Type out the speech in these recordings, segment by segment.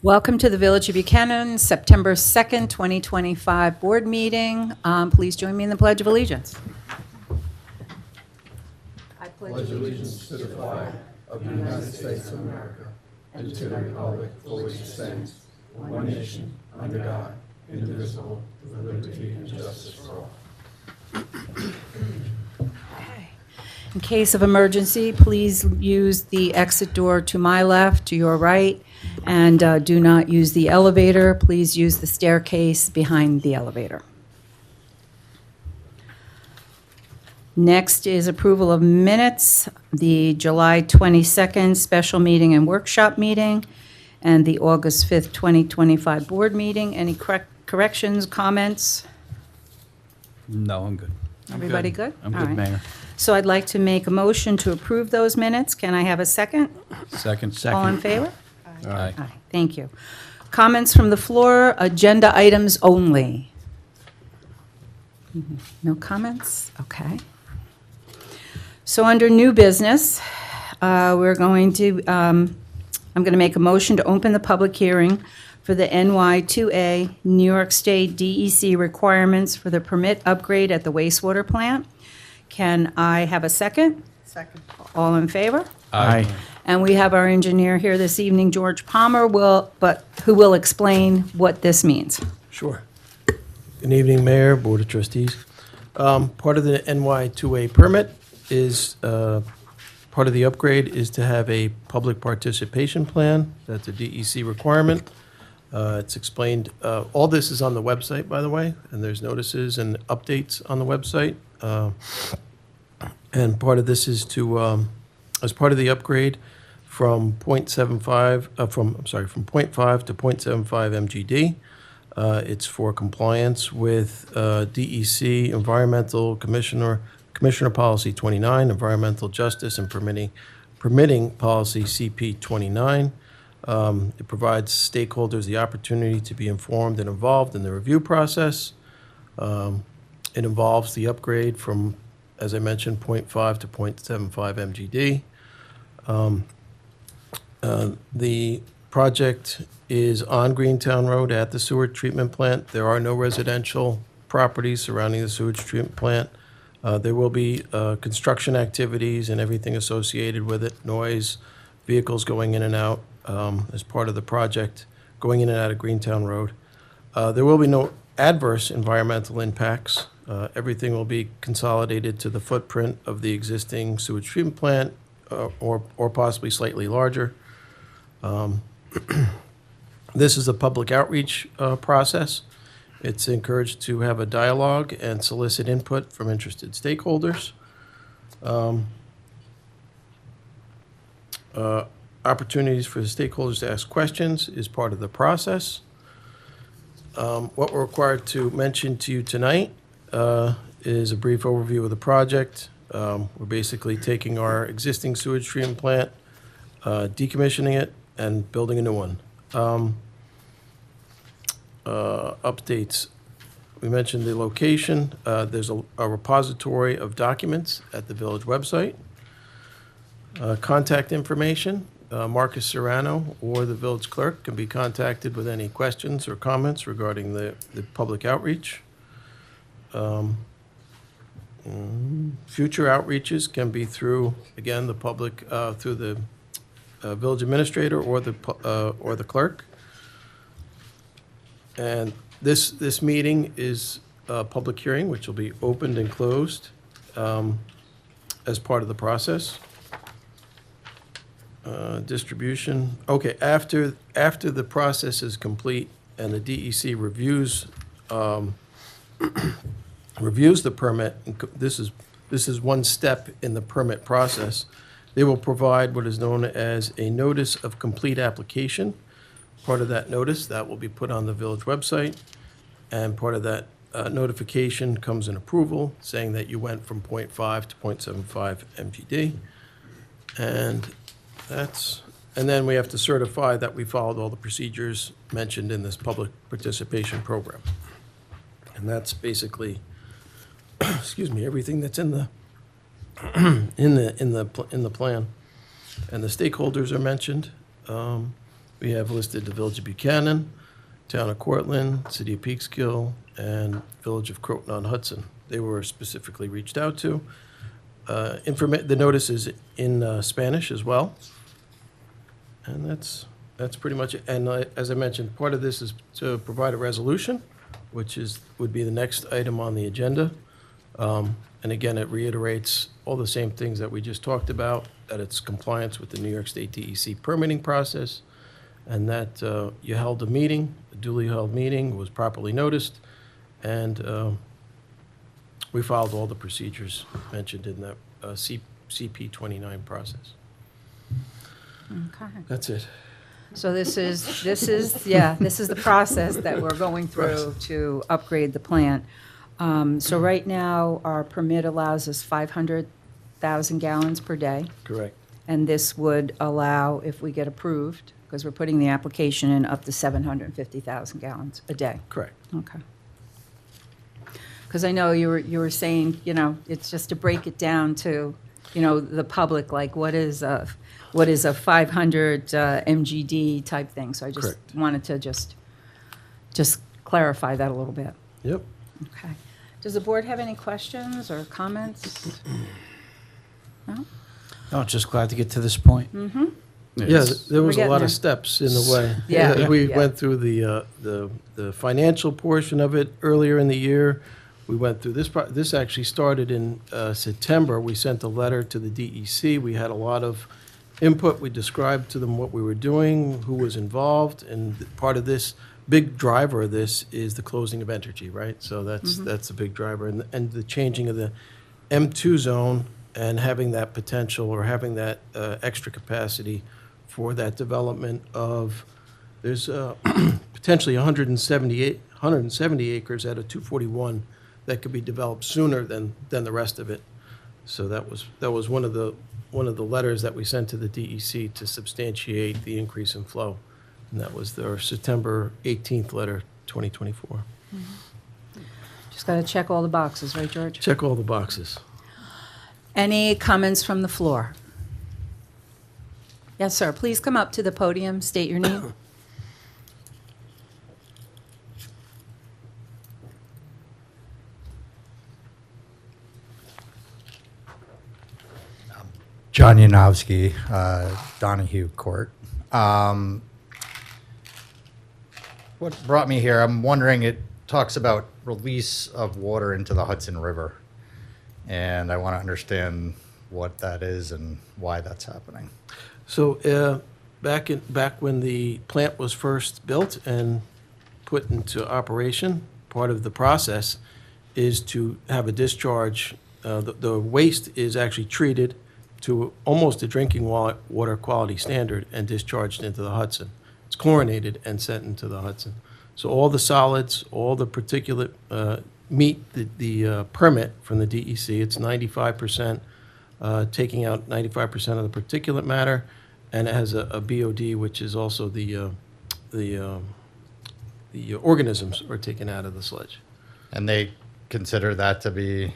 Welcome to the Village of Buchanan, September 2nd, 2025 Board Meeting. Please join me in the Pledge of Allegiance. I pledge allegiance to the flag of the United States of America and to the republic for which it stands, one nation, under God, indivisible, with liberty and justice for all. In case of emergency, please use the exit door to my left, to your right, and do not use the elevator. Please use the staircase behind the elevator. Next is approval of minutes, the July 22nd special meeting and workshop meeting, and the August 5th, 2025 board meeting. Any corrections, comments? No, I'm good. Everybody good? I'm All good, right. Mayor. So I'd like to make a motion to approve those minutes. Can I have a second? Second. All in favor? Aye. Aye, thank you. Comments from the floor, agenda items only. No comments? Okay. So under new business, I'm going to make a motion to open the public hearing for the NY2A New York State DEC requirements for the permit upgrade at the wastewater plant. Can I have a second? Second. All in favor? Aye. And we have our engineer here this evening, George Palmer, who will explain what this means. Sure. Good evening, Mayor, Board of Trustees. Part of the NY2A permit is, part of the upgrade is to have a public participation plan. That's a DEC requirement. It's explained, all this is on the website, by the way, and there's notices and updates on the website. And part of this is to, as part of the upgrade from 0.75, from 0.5 to 0.75 MGD. It's for compliance with DEC Environmental Commissioner Policy 29, Environmental Justice and Permitting Policy CP 29. It provides stakeholders the opportunity to be informed and involved in the review process. It involves the upgrade from, as I mentioned, 0.5 to 0.75 MGD. The project is on Greentown Road at the sewage treatment plant. There are no residential properties surrounding the sewage treatment plant. There will be construction activities and everything associated with it, noise, vehicles going in and out as part of the project, going in and out of Greentown Road. There will be no adverse environmental impacts. Everything will be consolidated to the footprint of the existing sewage treatment plant or possibly slightly larger. This is a public outreach process. It's encouraged to have a dialogue and solicit input from interested stakeholders. Opportunities for the stakeholders to ask questions is part of the process. What we're required to mention to you tonight is a brief overview of the project. We're basically taking our existing sewage treatment plant, decommissioning it, and building a new one. Updates. We mentioned the location. There's a repository of documents at the village website. Contact information. Marcus Serrano or the village clerk can be contacted with any questions or comments regarding the public outreach. Future outreaches can be through, again, the public, through the village administrator or the clerk. And this meeting is a public hearing, which will be opened and closed as part of the process. Distribution. Okay, after the process is complete and the DEC reviews the permit, this is one step in the permit process. They will provide what is known as a notice of complete application. Part of that notice that will be put on the village website, and part of that notification comes in approval saying that you went from 0.5 to 0.75 MGD, and then we have to certify that we followed all the procedures mentioned in this public participation program. And that's basically, excuse me, everything that's in the in the plan. And the stakeholders are mentioned. We have listed the Village of Buchanan, Town of Cortland, City of Peekskill, and Village of Croton-on-Hudson. They were specifically reached out to. The notice is in Spanish as well. And that's pretty much it. And as I mentioned, part of this is to provide a resolution, which would be the next item on the agenda. And again, it reiterates all the same things that we just talked about, that it's compliance with the New York State DEC permitting process, and that you held a meeting, a duly held meeting, was properly noticed, and we followed all the procedures mentioned in that CP 29 process. Okay. That's it. So this is the process that we're going through to upgrade the plant. So right now, our permit allows us 500,000 gallons per day, Correct. and this would allow, if we get approved, because we're putting the application in, up to 750,000 gallons a day. Correct. Okay. Because I know you were saying, it's just to break it down to, the public, like what is a 500 MGD type thing. So I just Correct. wanted to just clarify that a little bit. Yep. Okay. Does the board have any questions or comments? No? Oh, just glad to get to this point. Mm-hmm. Yeah, there was We're a lot getting of steps in the way. Yeah. We Yeah. went through the financial portion of it earlier in the year. We went through this actually started in September. We sent a letter to the DEC. We had a lot of input. We described to them what we were doing, who was involved, and part of this, big driver of this is the closing of Entergy, right? So that's a big driver. And the changing of the M2 zone and having that potential or having that extra capacity for that development of, there's potentially 170 acres out of 241 that could be developed sooner than the rest of it. So that was one of the letters that we sent to the DEC to substantiate the increase in flow. And that was their September 18th letter, 2024. Just got to check all the boxes, right, George? Check all the boxes. Any comments from the floor? Yes, sir. Please come up to the podium, state your name. John Yanowski, Donahue Court. What brought me here, I'm wondering, it talks about release of water into the Hudson River. And I want to understand what that is and why that's happening. So back when the plant was first built and put into operation, part of the process is to have a discharge. The waste is actually treated to almost a drinking water quality standard and discharged into the Hudson. It's chlorinated and sent into the Hudson. So all the solids, all the particulate meet the permit from the DEC. It's 95%, taking out 95% of the particulate matter, and it has a BOD, which is also the organisms are taken out of the sludge. And they consider that to be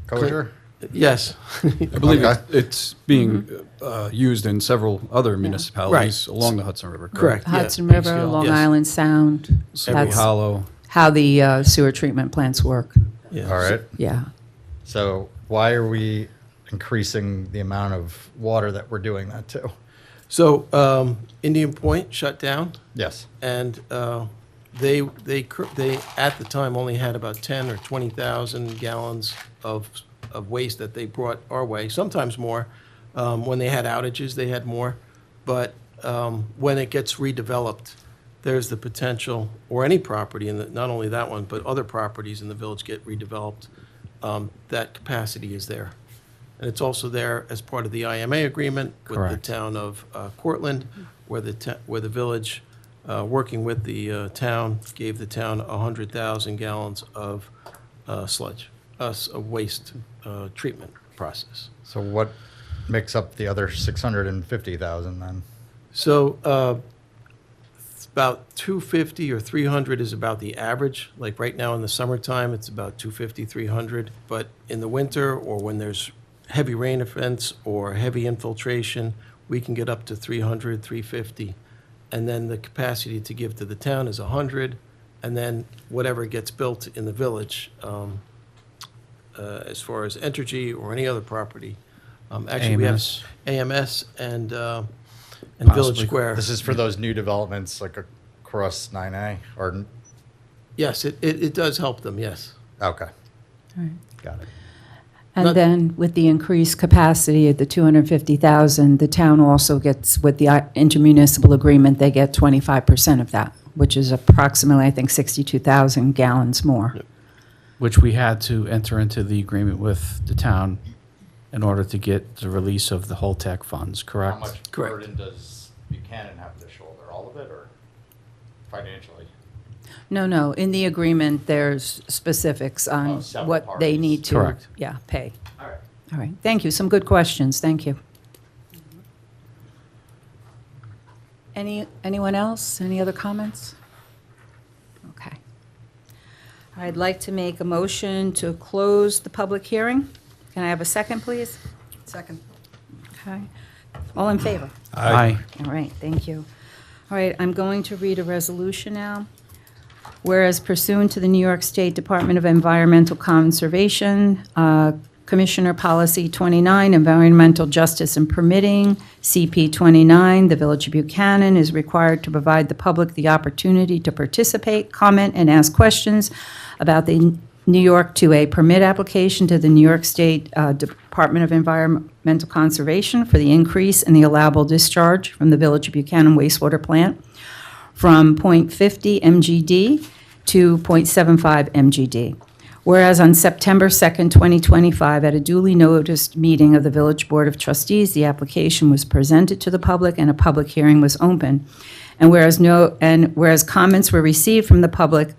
kosher? Yes. I believe Okay. it's being used in several other municipalities along the Hudson River. Correct. Yeah. Hudson River, Peekskill. Long Yes. Island Sound. Every That's Hollow. how the sewer treatment plants work. Yeah. All right. Yeah. So why are we increasing the amount of water that we're doing that to? So Indian Point shut down, Yes. and they at the time only had about 10 or 20,000 gallons of waste that they brought our way. Sometimes more. When they had outages, they had more. But when it gets redeveloped, there's the potential, or any property, and not only that one, but other properties in the village get redeveloped. That capacity is there. And it's also there as part of the IMA agreement with the Correct. town of Cortland, where the village, working with the town, gave the town 100,000 gallons of sludge, a waste treatment process. So what makes up the other 650,000 then? So it's about 250 or 300 is about the average. Like right now in the summertime, it's about 250, 300. But in the winter, or when there's heavy rain events or heavy infiltration, we can get up to 300, 350 and then the capacity to give to the town is 100, and then whatever gets built in the village, as far as Entergy or any other property. Actually, we have AMS. AMS and Village Possibly. Square. This is for those new developments like across 9A or, Yes, it does help them, yes. okay, Right. got it. And Not- then with the increased capacity at the 250,000, the town also gets, with the intermunicipal agreement, they get 25% of that, which is approximately, I think, 62,000 gallons more. Which we had to enter into the agreement with the town in order to get the release of the whole tech funds, How correct? much Correct. burden does Buchanan have to shoulder? All of it or financially? No, in the agreement, there's specifics Oh, on several what they parties. need to. Correct. Yeah, pay. All right. All right, thank you. Some good questions, thank you. Anyone else? Any other comments? Okay. I'd like to make a motion to close the public hearing. Can I have a second, please? Second. Okay. All in favor? Aye. All right, thank you. All right, I'm going to read a resolution now. Whereas pursuant to the New York State Department of Environmental Conservation, Commissioner Policy 29, Environmental Justice and Permitting, CP 29, the Village of Buchanan is required to provide the public the opportunity to participate, comment, and ask questions about the New York 2A permit application to the New York State Department of Environmental Conservation for the increase in the allowable discharge from the Village of Buchanan wastewater plant from .50 MGD to .75 MGD. Whereas on September 2nd, 2025, at a duly noticed meeting of the Village Board of Trustees, the application was presented to the public and a public hearing was open. And whereas comments were received from the public,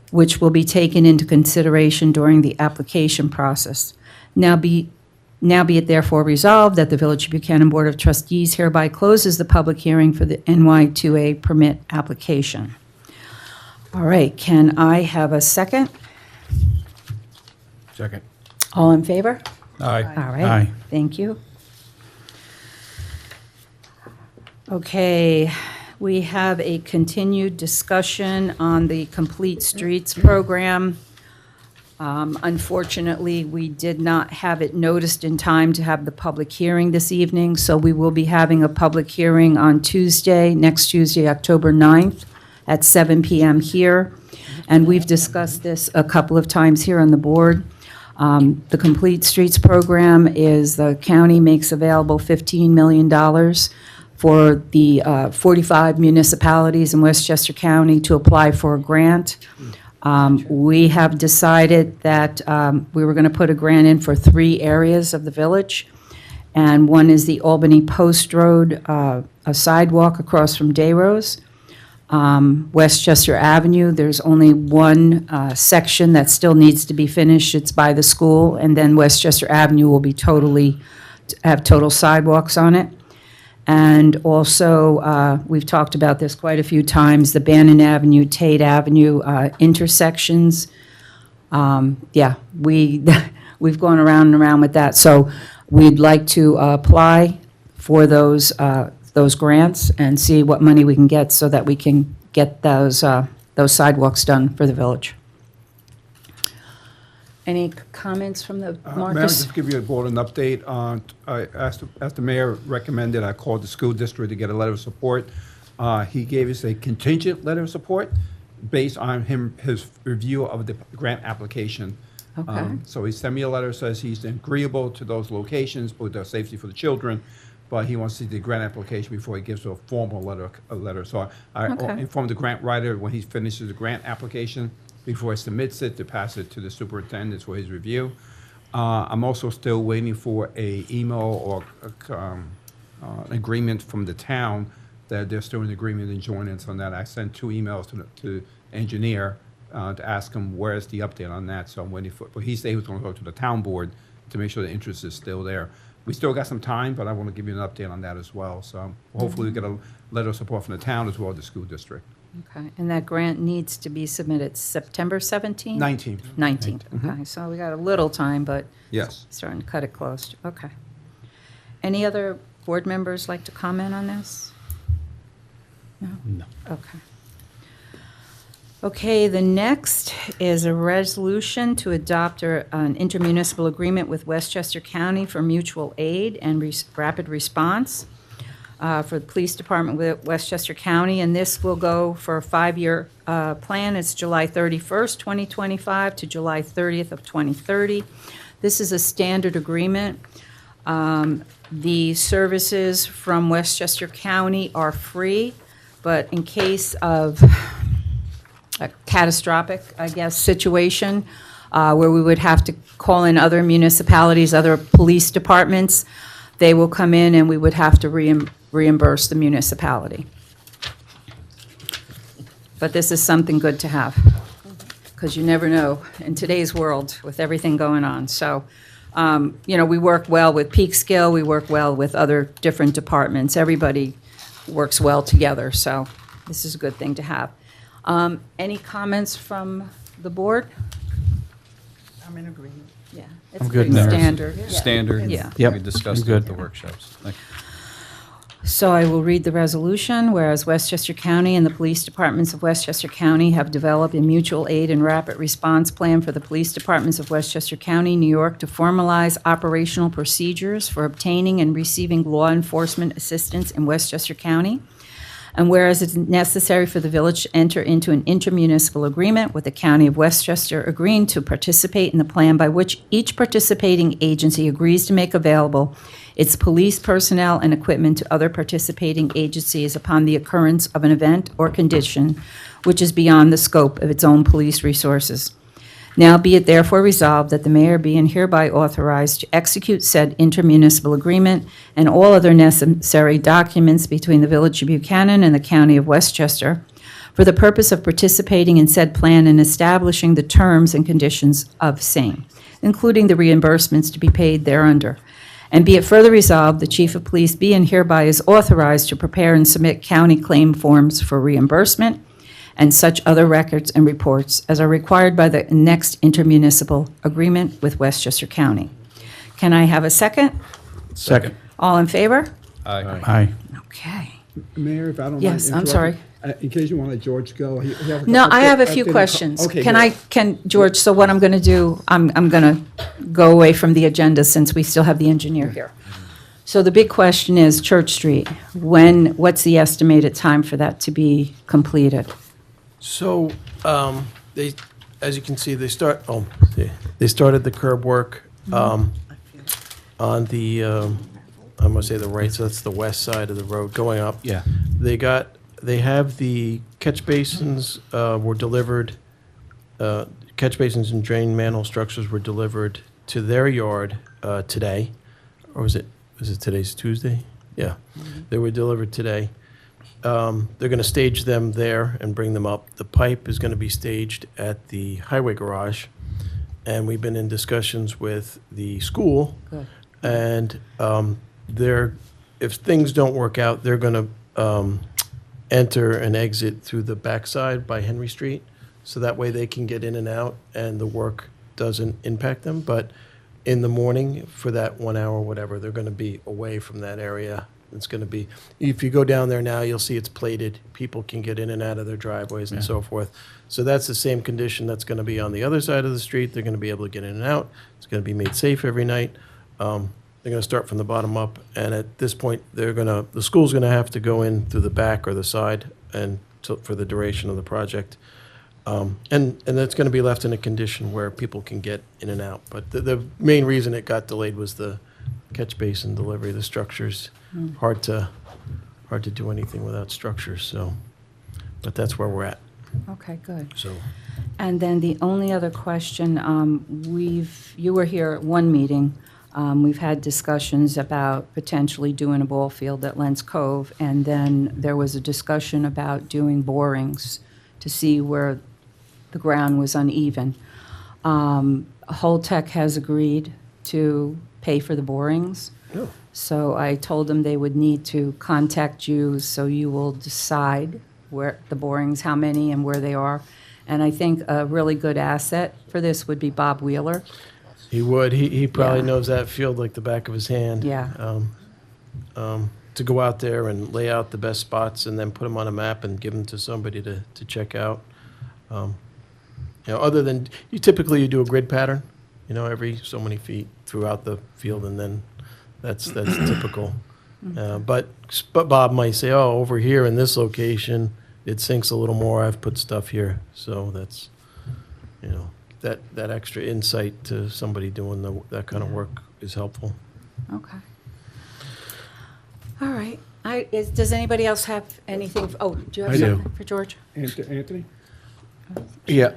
which will be taken into consideration during the application process. Now be it therefore resolved that the Village of Buchanan Board of Trustees hereby closes the public hearing for the NY2A permit application. All right, can I have a second? Second. All in favor? Aye. All right, Aye. thank you. Okay, we have a continued discussion on the Complete Streets program. Unfortunately, we did not have it noticed in time to have the public hearing this evening, so we will be having a public hearing on next Tuesday, October 9th, at 7 PM here. And we've discussed this a couple of times here on the board. The Complete Streets program is the county makes available $15 million for the 45 municipalities in Westchester County to apply for a grant. We have decided that we were going to put a grant in for 3 areas of the village. And one is the Albany Post Road, a sidewalk across from Dayrose. Westchester Avenue, there's only one section that still needs to be finished. It's by the school. And then Westchester Avenue will be have total sidewalks on it. And also, we've talked about this quite a few times, the Bannon Avenue, Tate Avenue intersections. Yeah, we've gone around and around with that. So we'd like to apply for those grants and see what money we can get so that we can get those sidewalks done for the village. Any comments from the Mayor, Marcus? just give you a board an update. As the mayor recommended, I called the school district to get a letter of support. He gave us a contingent letter of support based on his review of the grant application. Okay. So he sent me a letter, says he's agreeable to those locations with the safety for the children, but he wants to see the grant application before he gives a formal letter. So I Okay. informed the grant writer when he finishes the grant application, before he submits it, to pass it to the superintendent for his review. I'm also still waiting for a email or an agreement from the town that they're still in agreement and joining us on that. I sent 2 emails to the engineer to ask him where's the update on that. So I'm waiting but he said he was going to go to the town board to make sure the interest is still there. We still got some time, but I want to give you an update on that as well. So hopefully we get a letter of support from the town as well as the school district. Okay, and that grant needs to be submitted September 17th? 19th. 19th, okay, so we got a little time, but Yes. starting to cut it close, okay. Any other board members like to comment on this? No. Okay. Okay, the next is a resolution to adopt an intermunicipal agreement with Westchester County for mutual aid and rapid response for the Police Department with Westchester County, and this will go for a 5-year plan. It's July 31st, 2025 to July 30th of 2030. This is a standard agreement. The services from Westchester County are free, but in case of a catastrophic, I guess, situation where we would have to call in other municipalities, other police departments, they will come in and we would have to reimburse the municipality. But this is something good to have, because you never know in today's world with everything going on. So, we work well with Peekskill, we work well with other different departments. Everybody works well together, so this is a good thing to have. Any comments from the board? I'm in agreement. Yeah, it's I'm good pretty there. standard. Standard. Yeah. Yep, We discussed I'm it at good. the workshops. Thank you. So I will read the resolution, whereas Westchester County and the police departments of Westchester County have developed a mutual aid and rapid response plan for the police departments of Westchester County, New York, to formalize operational procedures for obtaining and receiving law enforcement assistance in Westchester County. And whereas it's necessary for the village to enter into an intermunicipal agreement with the County of Westchester agreeing to participate in the plan by which each participating agency agrees to make available its police personnel and equipment to other participating agencies upon the occurrence of an event or condition which is beyond the scope of its own police resources. Now be it therefore resolved that the mayor be and hereby authorized to execute said intermunicipal agreement and all other necessary documents between the Village of Buchanan and the County of Westchester for the purpose of participating in said plan and establishing the terms and conditions of same, including the reimbursements to be paid thereunder. And be it further resolved, the Chief of Police be and hereby is authorized to prepare and submit county claim forms for reimbursement and such other records and reports as are required by the next intermunicipal agreement with Westchester County. Can I have a second? Second. All in favor? Aye. Aye. Okay. Mayor, if I don't mind. Yes, I'm interrupting, sorry. In case you want to let George go. he has a No, couple I have a quick few updated questions. Okay, Can George, so what I'm going to do, I'm going to go away from the agenda since we still have the engineer here. So the big question is Church Street. What's the estimated time for that to be completed? So, as you can see, they started the curb work on the, I'm gonna say the right, so that's the west side of the road going up. Yeah. They have the catch basins were delivered, catch basins and drain manhole structures were delivered to their yard today. Or was it today's Tuesday? Yeah, they were delivered today. They're going to stage them there and bring them up. The pipe is going to be staged at the highway garage, and we've been in discussions with the school. Good. And if things don't work out, they're going to enter and exit through the backside by Henry Street, so that way they can get in and out, and the work doesn't impact them. But in the morning, for that 1 hour, whatever, they're going to be away from that area. It's going to be, if you go down there now, you'll see it's plated. People can get in and out of their driveways and so forth. So that's the same condition that's going to be on the other side of the street. They're going to be able to get in and out. It's going to be made safe every night. They're going to start from the bottom up, and at this point, the school's going to have to go in through the back or the side and for the duration of the project. And that's going to be left in a condition where people can get in and out. But the main reason it got delayed was the catch basin delivery. The structures, hard to do anything without structures. So, but that's where we're at. Okay, good. So, And then the only other question, you were here at one meeting. We've had discussions about potentially doing a ball field at Lents Cove, and then there was a discussion about doing borings to see where the ground was uneven. Holtec has agreed to pay for the borings. yeah. So I told them they would need to contact you, so you will decide where the borings, how many and where they are. And I think a really good asset for this would be Bob Wheeler. He would. He probably Yeah. knows that field like the back of his hand. Yeah. to go out there and lay out the best spots and then put them on a map and give them to somebody to check out. Other than, you typically do a grid pattern, every so many feet throughout the field, and then that's typical. But Bob might say, oh, over here in this location, it sinks a little more, I've put stuff here. So that's, that extra insight to somebody doing that kind of work is helpful. Okay. All right. Does anybody else have anything? Oh, do you have I do. something for George? Anthony? Yeah,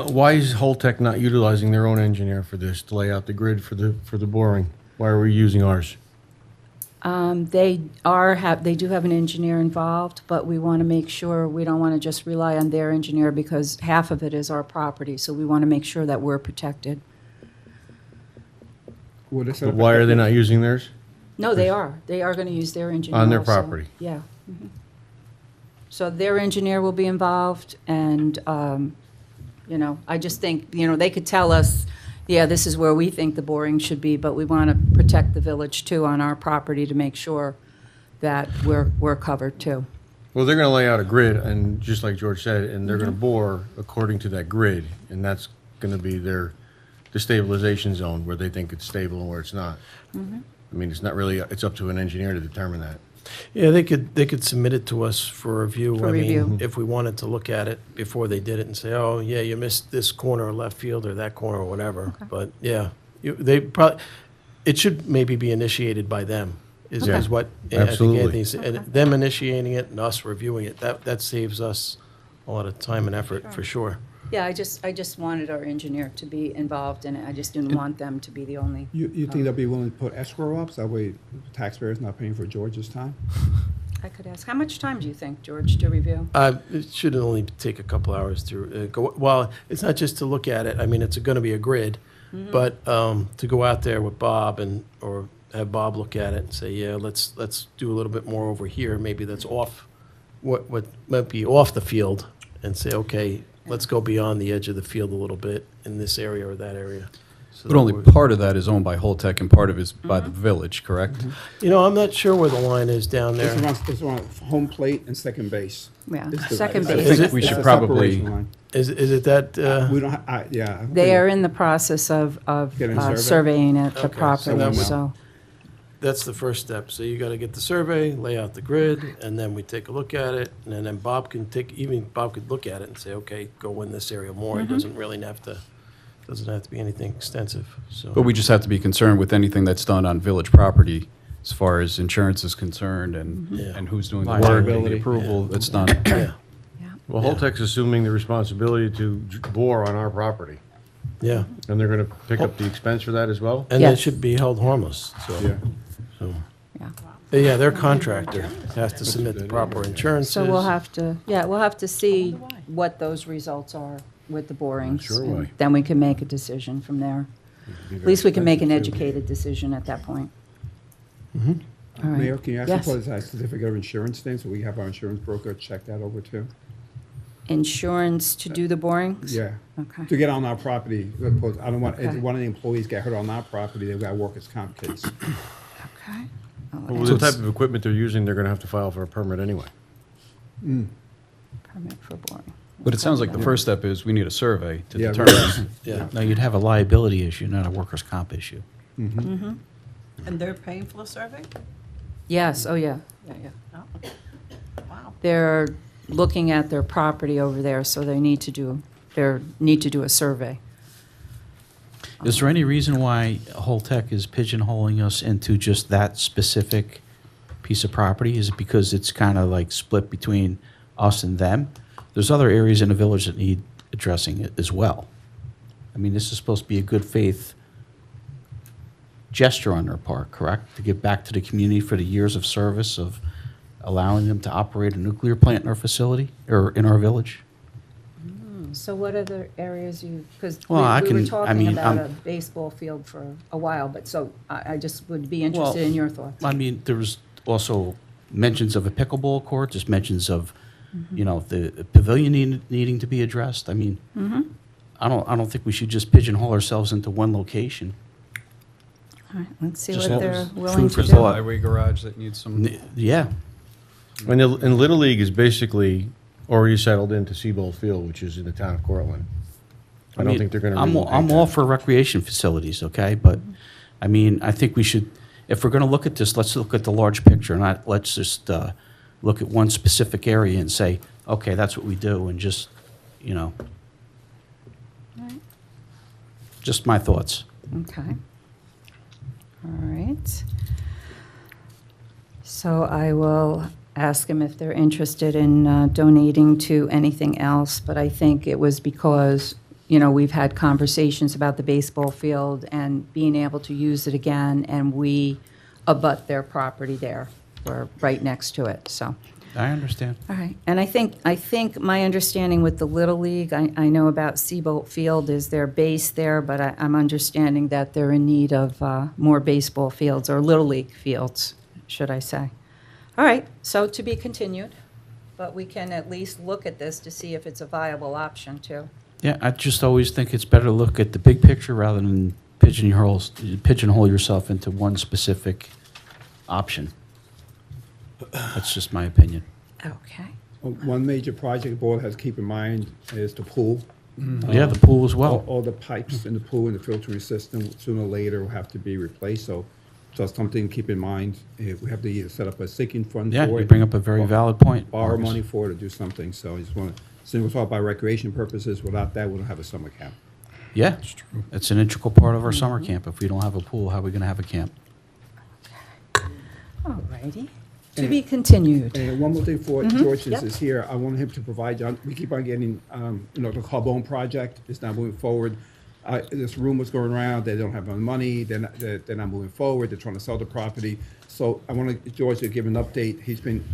why is Holtec not utilizing their own engineer for this, to lay out the grid for the boring? Why are we using ours? They do have an engineer involved, but we want to make sure, we don't want to just rely on their engineer because half of it is our property, so we want to make sure that we're protected. Well, this- But why are they not using theirs? No, they are. They are going to use their engineer On their also. property? Yeah. Mhm. So their engineer will be involved, and, I just think, they could tell us, yeah, this is where we think the boring should be, but we want to protect the village too on our property to make sure that we're covered too. Well, they're gonna lay out a grid, and just like George said, and they're gonna bore according to that grid, and that's gonna be the stabilization zone where they think it's stable and where it's not. I mean, it's not really, it's up to an engineer to determine that. Yeah, they could submit it to us for review. For I mean, review. if we wanted to look at it before they did it and say, oh, yeah, you missed this corner of left field or that corner or whatever. But, yeah, it should maybe be initiated by them, is Okay. is what I think Absolutely. Anthony said. And them initiating it and us reviewing it, that saves us a lot of time and effort, for sure. Yeah, I just wanted our engineer to be involved in it. I just didn't want them to be the only. You think they'll be willing to put escrow up, so that way taxpayers not paying for George's time? I could ask, how much time do you think, George, to review? It should only take a couple hours to go. Well, it's not just to look at it. I mean, it's going to be a grid, but to go out there with Bob or have Bob look at it and say, yeah, let's do a little bit more over here. Maybe that's off what might be off the field, and say, okay, let's go beyond the edge of the field a little bit in this area or that area. So But only that we're- part of that is owned by Holtec and part of it is by the village, correct? I'm not sure where the line is down there. It's around home plate and second base. Yeah, It's the- second it's- base. Is it- We it's should the probably- separation line. Is it that? We don't, yeah. They are in the process of Getting a survey? surveying it, the Okay, so property, that would- so. That's the first step. So you got to get the survey, lay out the grid, and then we take a look at it, and then Bob could look at it and say, okay, go in this area more. It doesn't really have to be anything extensive, so. But we just have to be concerned with anything that's done on village property as far as insurance is concerned Yeah. and who's doing the work, Liability. the approval that's done. Yeah, Well, Yeah. Holtec's assuming the responsibility to bore on our property, yeah. and they're gonna pick up the expense for that as well? And it Yes. should be held harmless, so. Yeah. So, Yeah. yeah, their contractor has to submit the proper insurances. So we'll have to see what those results are with the borings. Sure and way. Then we can make a decision from there. At least we can make an educated decision at that point. All right. Mayor, can you ask Yes. them for that certificate of insurance thing, so we have our insurance broker check that over too? Insurance to do the borings? Yeah, Okay. to get on our property, because I don't want, if Okay. one of the employees get hurt on our property, they've got workers' comp case. Okay. I'll Well, ask with the type of equipment they're using, they're gonna have to file for a permit anyway. Permit for boring. But it sounds like the first step is we need a survey to Yeah, determine. Yeah. No, you'd have a liability issue, not a workers' comp issue. And they're paying for the survey? Yes, oh, yeah, yeah, yeah. Oh. Wow. They're looking at their property over there, so they need to do a survey. Is there any reason why Holtec is pigeonholing us into just that specific piece of property? Is it because it's kind of like split between us and them? There's other areas in the village that need addressing as well. I mean, this is supposed to be a good faith gesture on their part, correct? To give back to the community for the years of service of allowing them to operate a nuclear plant in our facility, or in our village? So what other areas because Well, I we were can- I talking mean, about a I'm- baseball field for a while, but so I just would be interested in your thoughts. I mean, there was also mentions of a pickleball court, just mentions of, the pavilion needing to be addressed. I mean, I don't think we should just pigeonhole ourselves into one location. All right, let's see Just what they're food willing for to thought. do. Highway garage that needs some. Yeah, And Little League is basically already settled into Seabold Field, which is in the town of Cortland. I don't mean, think they're gonna I'm relocate all that. for recreation facilities, okay? But, I mean, I think we should, if we're gonna look at this, let's look at the large picture, not, let's just, look at one specific area and say, okay, that's what we do, and just, you know. Just my thoughts. Okay. All right. So I will ask them if they're interested in donating to anything else, but I think it was because, you know, we've had conversations about the baseball field and being able to use it again, and we abut their property there. We're right next to it, so. I understand. All right, and I think my understanding with the Little League, I know about Seabolt Field is their base there, but I'm understanding that they're in need of more baseball fields, or Little League fields, should I say. All right, so to be continued, but we can at least look at this to see if it's a viable option, too. Yeah, I just always think it's better to look at the big picture rather than pigeonhole yourself into one specific option. That's just my opinion. Okay. One major project the board has to keep in mind is the pool. Yeah, the pool as well. All the pipes in the pool and the filtering system sooner or later will have to be replaced, so that's something to keep in mind. We have to either set up a sinking fund Yeah, for it. you bring up a very valid point. Borrow Marcus. money for it or do something, so I just want to, since we're talking about recreation purposes, without that, we don't have a summer camp. Yeah, it's an integral part of our summer camp. If we don't have a pool, how are we going to have a camp? All righty. To be continued. And one more thing for George, since he's here, I want him to provide, we keep on getting, the Carbone project is not moving forward. There's rumors going around, they don't have enough money, they're not moving forward, they're trying to sell the property. So I want George to give an update. He's been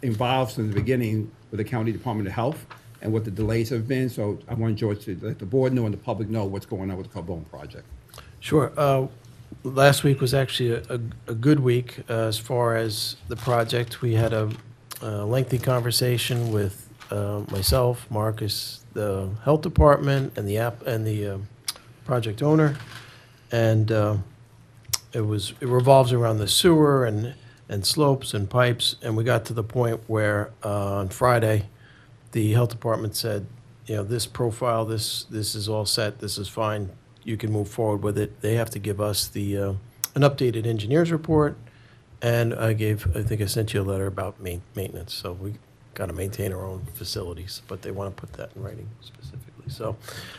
involved since the beginning with the County Department of Health and what the delays have been. So I want George to let the board know and the public know what's going on with the Carbone project. Sure. Last week was actually a good week as far as the project. We had a lengthy conversation with myself, Marcus, the health department, and the project owner, and it revolves around the sewer and slopes and pipes. And we got to the point where on Friday, the health department said, you know, this profile, this is all set, this is fine. You can move forward with it. They have to give us an updated engineer's report, and I think I sent you a letter about maintenance. So we got to maintain our own facilities, but they want to put that in writing specifically.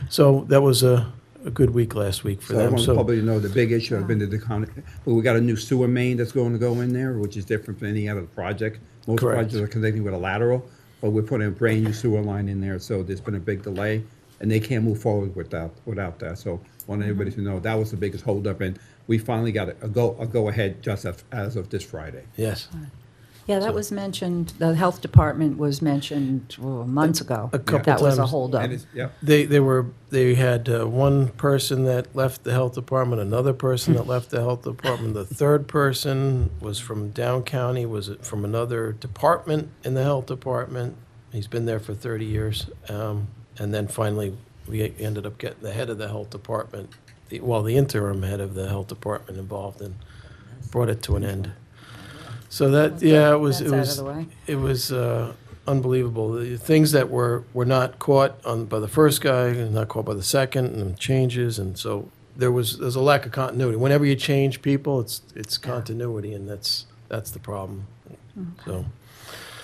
So that was a good week last week for So I them. want the public to know the big issue has been the county, well, we got a new sewer main that's going to go in there, which is different from any other project. Most Correct. projects are connecting with a lateral, but we're putting a brand new sewer line in there, so there's been a big delay, and they can't move forward without that. So want everybody to know that was the biggest holdup, and we finally got a go ahead just as of this Friday. Yes. Yeah, that was mentioned, the health department was mentioned months ago. A couple That was a times. holdup. And it's, yep. They had one person that left the health department, another person that left the health department. The third person was from down county, was from another department in the health department. He's been there for 30 years. And then finally, we ended up getting the head of the health department, the interim head of the health department involved, and brought it to an end. So that, yeah, That's out of the way. it was unbelievable. The things that were not caught by the first guy and not caught by the second, and changes, and so there's a lack of continuity. Whenever you change people, it's continuity, and that's the problem. So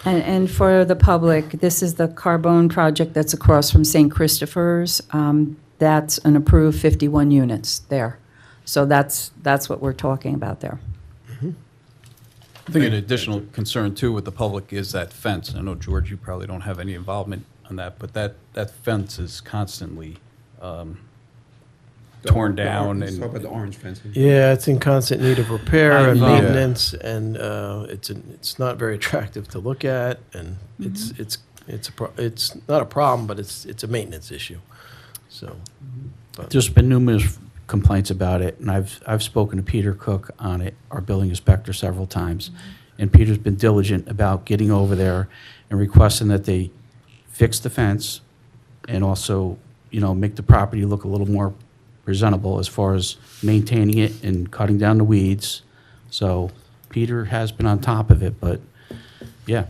And for the public, this is the Carbone project that's across from St. Christopher's. That's an approved 51 units there. So that's what we're talking about there. I think an additional concern too with the public is that fence. I know, George, you probably don't have any involvement on that, but that fence is constantly torn down. Let's And talk about the orange fencing. yeah, it's in constant need of repair and I've, maintenance, and it's not very attractive to look at, and it's not a problem, but it's a maintenance issue. So, but There's been numerous complaints about it, and I've spoken to Peter Cook on it, our building inspector, several times. And Peter's been diligent about getting over there and requesting that they fix the fence and also, make the property look a little more presentable as far as maintaining it and cutting down the weeds. So Peter has been on top of it, but yeah.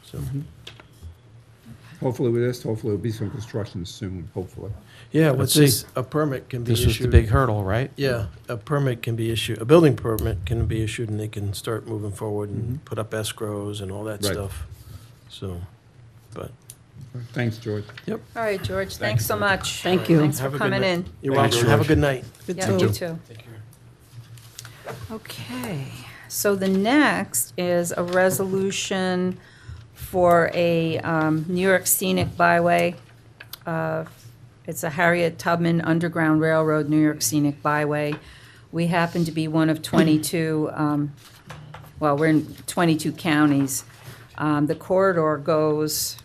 So, Hopefully with this, hopefully there'll be some construction soon, hopefully. yeah, with Let's see. this, a permit can be issued. This was the big hurdle, right? Yeah, a permit can be issued, a building permit can be issued, and they can start moving forward and put up escrows and all that Right. stuff. So, but, Thanks, George. yep. All right, George, thanks so much. Thank you. Thanks for Have a good coming night. in. You're Thanks, welcome. Have a George. good night. Yeah, you too. Okay, so the next is a resolution for a New York Scenic Byway. It's a Harriet Tubman Underground Railroad New York Scenic Byway. We happen to be one of 22, well, we're in 22 counties. The corridor goes,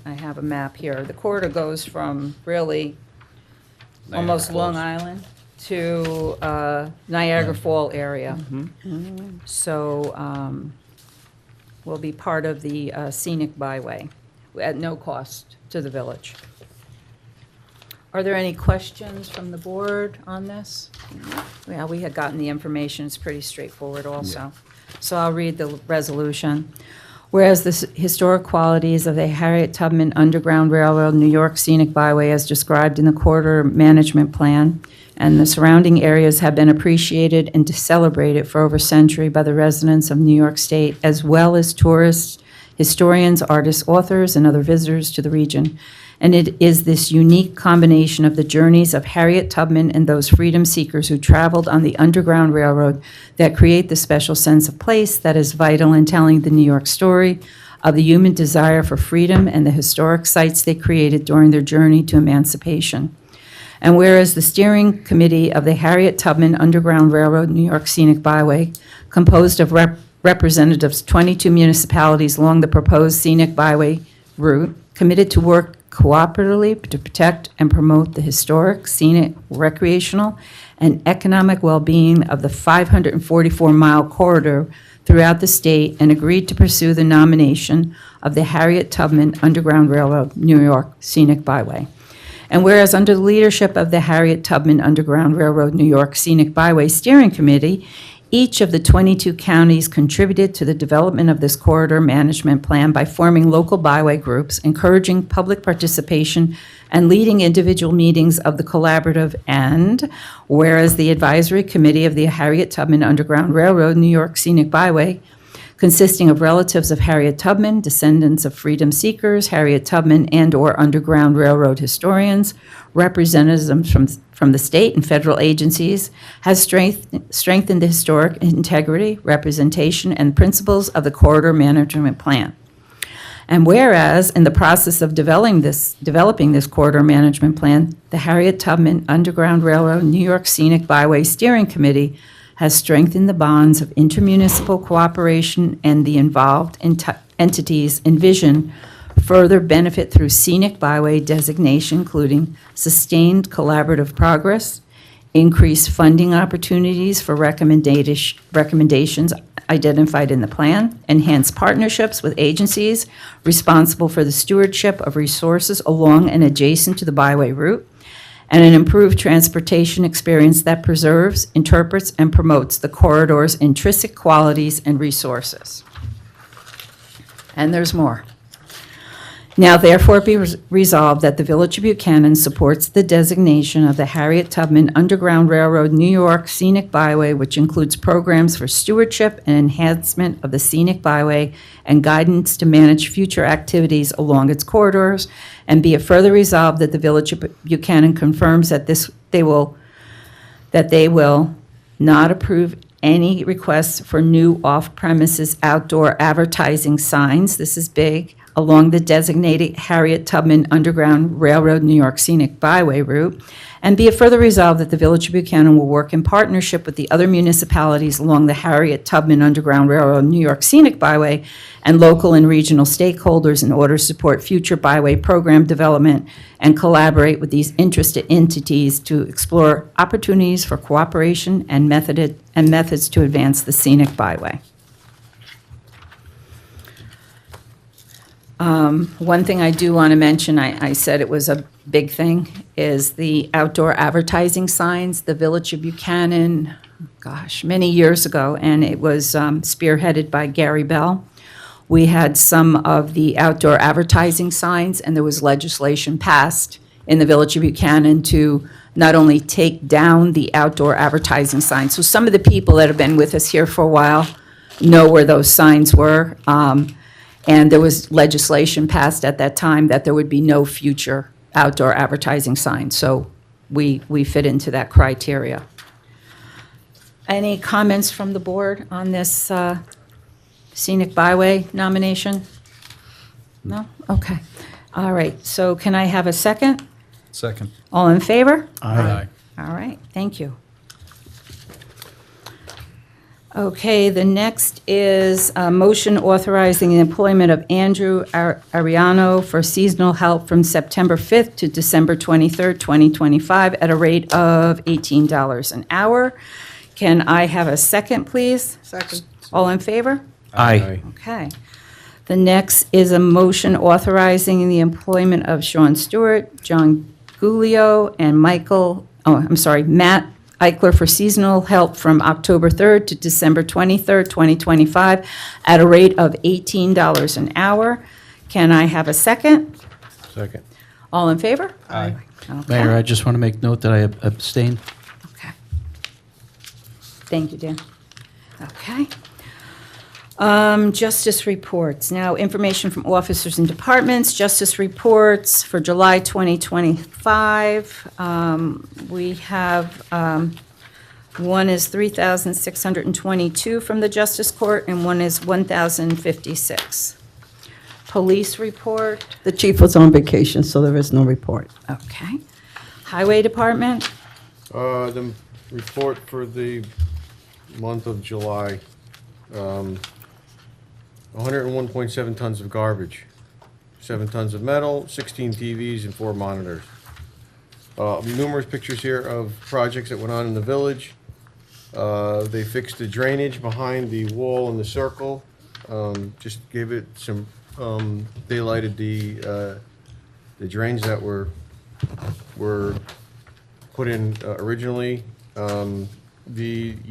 I have a map here, the corridor goes from really almost Long Island to Niagara Fall area. So will be part of the scenic byway at no cost to the village. Are there any questions from the board on this? Yeah, we had gotten the information, it's pretty straightforward also. So I'll read the resolution. Whereas the historic qualities of the Harriet Tubman Underground Railroad New York Scenic Byway as described in the corridor management plan and the surrounding areas have been appreciated and celebrated for over a century by the residents of New York State, as well as tourists, historians, artists, authors, and other visitors to the region. And it is this unique combination of the journeys of Harriet Tubman and those freedom seekers who traveled on the Underground Railroad that create the special sense of place that is vital in telling the New York story of the human desire for freedom and the historic sites they created during their journey to emancipation. And whereas the steering committee of the Harriet Tubman Underground Railroad New York Scenic Byway, composed of representatives of 22 municipalities along the proposed scenic byway route, committed to work cooperatively to protect and promote the historic, scenic, recreational, and economic well-being of the 544-mile corridor throughout the state and agreed to pursue the nomination of the Harriet Tubman Underground Railroad New York Scenic Byway. And whereas under the leadership of the Harriet Tubman Underground Railroad New York Scenic Byway Steering Committee, each of the 22 counties contributed to the development of this corridor management plan by forming local byway groups, encouraging public participation, and leading individual meetings of the collaborative. And whereas the advisory committee of the Harriet Tubman Underground Railroad New York Scenic Byway, consisting of relatives of Harriet Tubman, descendants of freedom seekers, Harriet Tubman and/or Underground Railroad historians, representatives from the state and federal agencies, has strengthened the historic integrity, representation, and principles of the corridor management plan. And whereas, in the process of developing this corridor management plan, the Harriet Tubman Underground Railroad New York Scenic Byway Steering Committee has strengthened the bonds of intermunicipal cooperation, and the involved entities envision further benefit through scenic byway designation, including sustained collaborative progress, increased funding opportunities for recommendations identified in the plan, enhanced partnerships with agencies responsible for the stewardship of resources along and adjacent to the byway route, and an improved transportation experience that preserves, interprets, and promotes the corridor's intrinsic qualities and resources. And there's more. Now therefore be resolved that the Village of Buchanan supports the designation of the Harriet Tubman Underground Railroad New York Scenic Byway, which includes programs for stewardship and enhancement of the scenic byway and guidance to manage future activities along its corridors. And be it further resolved that the Village of Buchanan confirms that they will not approve any requests for new off-premises outdoor advertising signs. This is big, along the designated Harriet Tubman Underground Railroad New York Scenic Byway route, and be it further resolved that the Village of Buchanan will work in partnership with the other municipalities along the Harriet Tubman Underground Railroad New York Scenic Byway and local and regional stakeholders in order to support future byway program development and collaborate with these interested entities to explore opportunities for cooperation and methods to advance the scenic byway. One thing I do want to mention, I said it was a big thing, is the outdoor advertising signs, the Village of Buchanan, gosh, many years ago, and it was spearheaded by Gary Bell. We had some of the outdoor advertising signs, and there was legislation passed in the Village of Buchanan to not only take down the outdoor advertising signs. So some of the people that have been with us here for a while know where those signs were. And there was legislation passed at that time that there would be no future outdoor advertising signs. So we fit into that criteria. Any comments from the board on this scenic byway nomination? No? Okay. All right. So can I have a second? Second. All in favor? Aye. All right, thank you. Okay, the next is a motion authorizing the employment of Andrew Ariano for seasonal help from September 5th to December 23rd, 2025, at a rate of $18 an hour. Can I have a second, please? Second. All in favor? Aye. Okay. The next is a motion authorizing the employment of Sean Stewart, John Guglio, and Matt Eichler for seasonal help from October 3rd to December 23rd, 2025, at a rate of $18 an hour. Can I have a second? Second. All in favor? Aye. Okay. Mayor, I just want to make note that I abstain. Okay. Thank you, Dan. Okay. Justice reports. Now, information from officers and departments. Justice reports for July 2025. We have, one is 3,622 from the Justice Court, and one is 1,056. Police report. The chief was on vacation, so there is no report. Okay. Highway Department. The report for the month of July, 101.7 tons of garbage, 7 tons of metal, 16 TVs, and 4 monitors. Numerous pictures here of projects that went on in the village. They fixed the drainage behind the wall in the circle. Just gave it some, daylighted the drains that were put in originally. You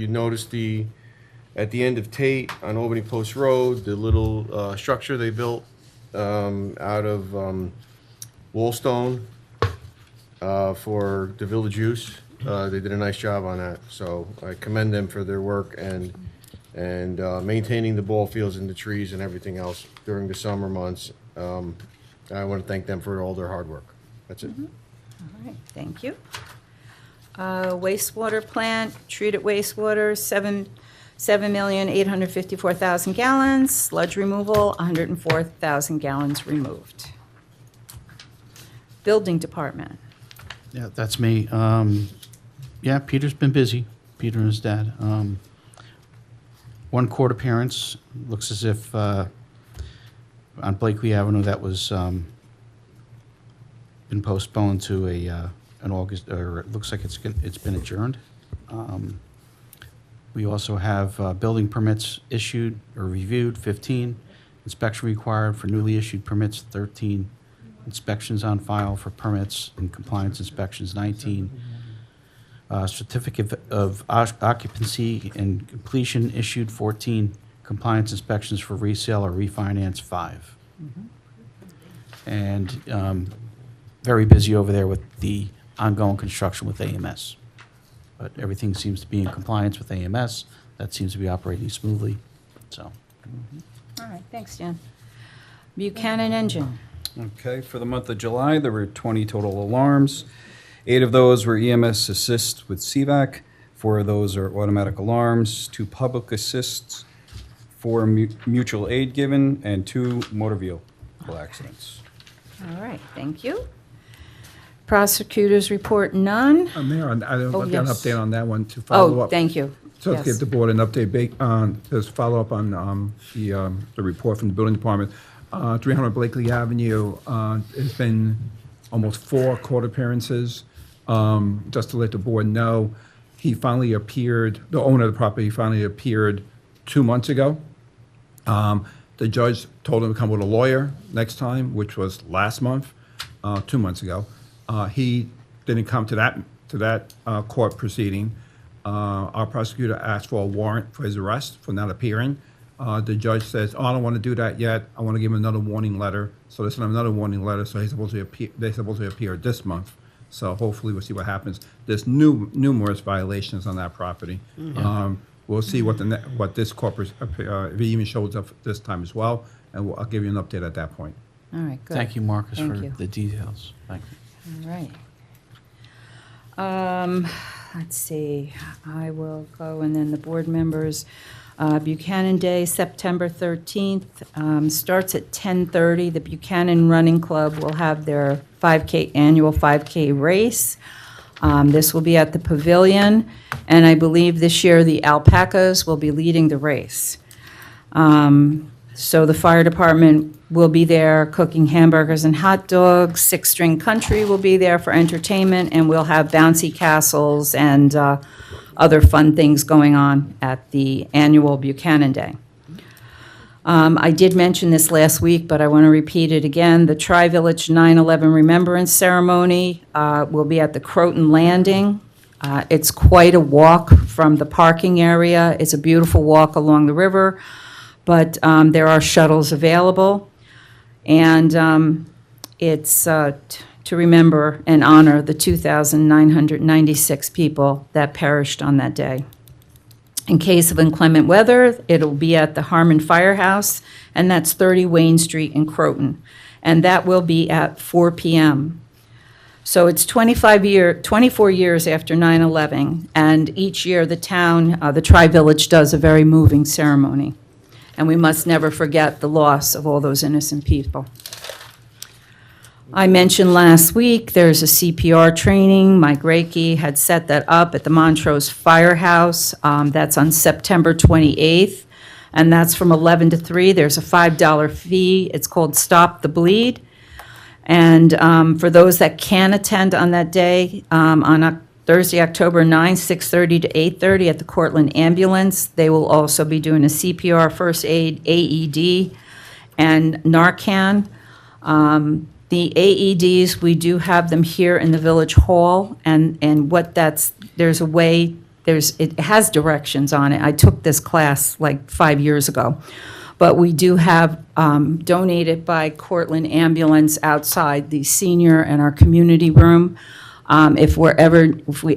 notice at the end of Tate on Albany Post Road, the little structure they built out of wall stone for the village use. They did a nice job on that, so I commend them for their work and maintaining the ball fields and the trees and everything else during the summer months. I want to thank them for all their hard work. That's it. All right, thank you. Wastewater plant, treated wastewater, 7,854,000 gallons. Sludge removal, 104,000 gallons removed. Building department. Yeah, that's me. Yeah, Peter's been busy, Peter and his dad. One court appearance, looks as if on Blakely Avenue, that was been postponed to an August, or it looks like it's been adjourned. We also have building permits issued or reviewed, 15. Inspection required for newly issued permits, 13. Inspections on file for permits and compliance inspections, 19. Certificate of occupancy and completion issued, 14. Compliance inspections for resale or refinance, 5. And very busy over there with the ongoing construction with AMS. But everything seems to be in compliance with AMS. That seems to be operating smoothly, so. All right, thanks, Dan. Buchanan Engine. Okay, for the month of July, there were 20 total alarms. 8 of those were EMS assists with CVAC. 4 of those are automatic alarms, 2 public assists, 4 mutual aid given, and 2 motor vehicle accidents. All right, thank you. Prosecutors report none. Mayor, I've got an yes. update on that one to follow Oh, up. thank you. So let's Yes. give the board an update, just follow up on the report from the building department. 300 Blakely Avenue has been almost 4 court appearances. Just to let the board know, he finally appeared, the owner of the property finally appeared 2 months ago. The judge told him to come with a lawyer next time, which was last month, 2 months ago. He didn't come to that court proceeding. Our prosecutor asked for a warrant for his arrest for not appearing. The judge says, "Oh, I don't want to do that yet. I want to give him another warning letter." So they sent him another warning letter. So they're supposed to appear this month. So hopefully we'll see what happens. There's numerous violations on that property. We'll see what this corporate, if he even shows up this time as well, and I'll give you an update at that point. All right, good. Thank you, Marcus, Thank for you. the details. Thank you. All right. Let's see, I will go, and then the board members. Buchanan Day, September 13th, starts at 10:30. The Buchanan Running Club will have their annual 5K race. This will be at the Pavilion, and I believe this year the alpacas will be leading the race. So the fire department will be there cooking hamburgers and hot dogs. Six String Country will be there for entertainment, and we'll have bouncy castles and other fun things going on at the annual Buchanan Day. I did mention this last week, but I want to repeat it again. The Tri-Village 9/11 Remembrance Ceremony will be at the Croton Landing. It's quite a walk from the parking area. It's a beautiful walk along the river, but there are shuttles available. And it's to remember and honor the 2,996 people that perished on that day. In case of inclement weather, it'll be at the Harmon Firehouse, and that's 30 Wayne Street in Croton. And that will be at 4 p.m. So it's 24 years after 9/11, and each year the town, the Tri-Village does a very moving ceremony. And we must never forget the loss of all those innocent people. I mentioned last week, there's a CPR training. Mike Reiki had set that up at the Montrose Firehouse. That's on September 28th, and that's from 11 to 3. There's a $5 fee. It's called Stop the Bleed. And for those that can attend on that day, on Thursday, October 9th, 6:30 to 8:30 at the Cortland Ambulance, they will also be doing a CPR, first aid, AED, and Narcan. The AEDs, we do have them here in the Village Hall, and there's a way, it has directions on it. I took this class like 5 years ago. But we do have donated by Cortland Ambulance outside the senior and our community room. If we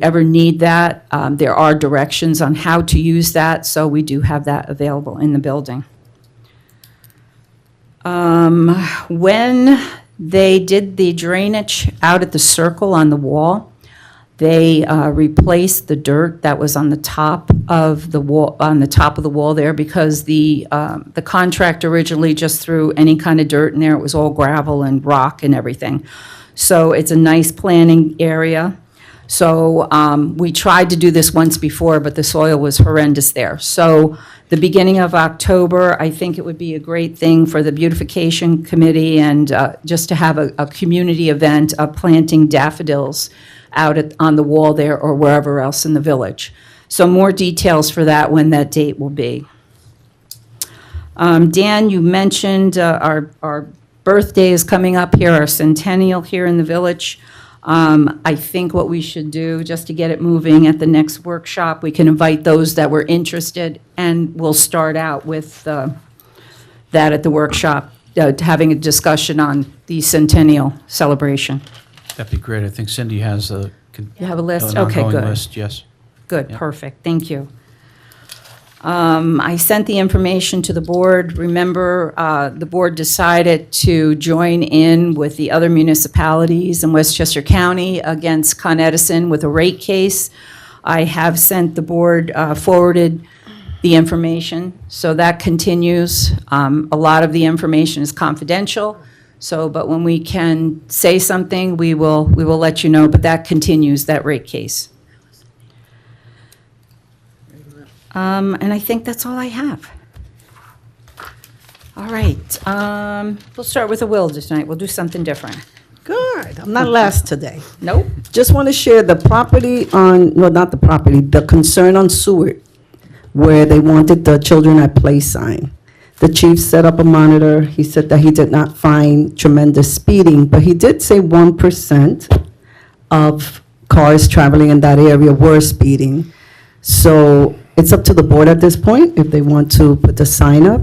ever need that, there are directions on how to use that, so we do have that available in the building. When they did the drainage out at the circle on the wall, they replaced the dirt that was on the top of the wall there, because the contractor originally just threw any kind of dirt in there. It was all gravel and rock and everything. So it's a nice planting area. So we tried to do this once before, but the soil was horrendous there. So the beginning of October, I think it would be a great thing for the beautification committee and just to have a community event of planting daffodils out on the wall there or wherever else in the village. So more details for that when that date will be. Dan, you mentioned our birthday is coming up here, our centennial here in the village. I think what we should do, just to get it moving at the next workshop, we can invite those that were interested, and we'll start out with that at the workshop, having a discussion on the centennial celebration. That'd be great. I think Cindy has You have a list? an Okay, ongoing good. list, yes. Good, Yep. perfect, thank you. I sent the information to the board. Remember, the board decided to join in with the other municipalities in Westchester County against Con Edison with a rate case. I have sent the board, forwarded the information, so that continues. A lot of the information is confidential, but when we can say something, we will let you know, but that continues, that rate case. And I think that's all I have. All right, we'll start with a will tonight. We'll do something different. Good, I'm not last today. Nope. Just want to share the property the concern on Seward, where they wanted the Children at Play sign. The chief set up a monitor. He said that he did not find tremendous speeding, but he did say 1% of cars traveling in that area were speeding. So it's up to the board at this point if they want to put the sign up.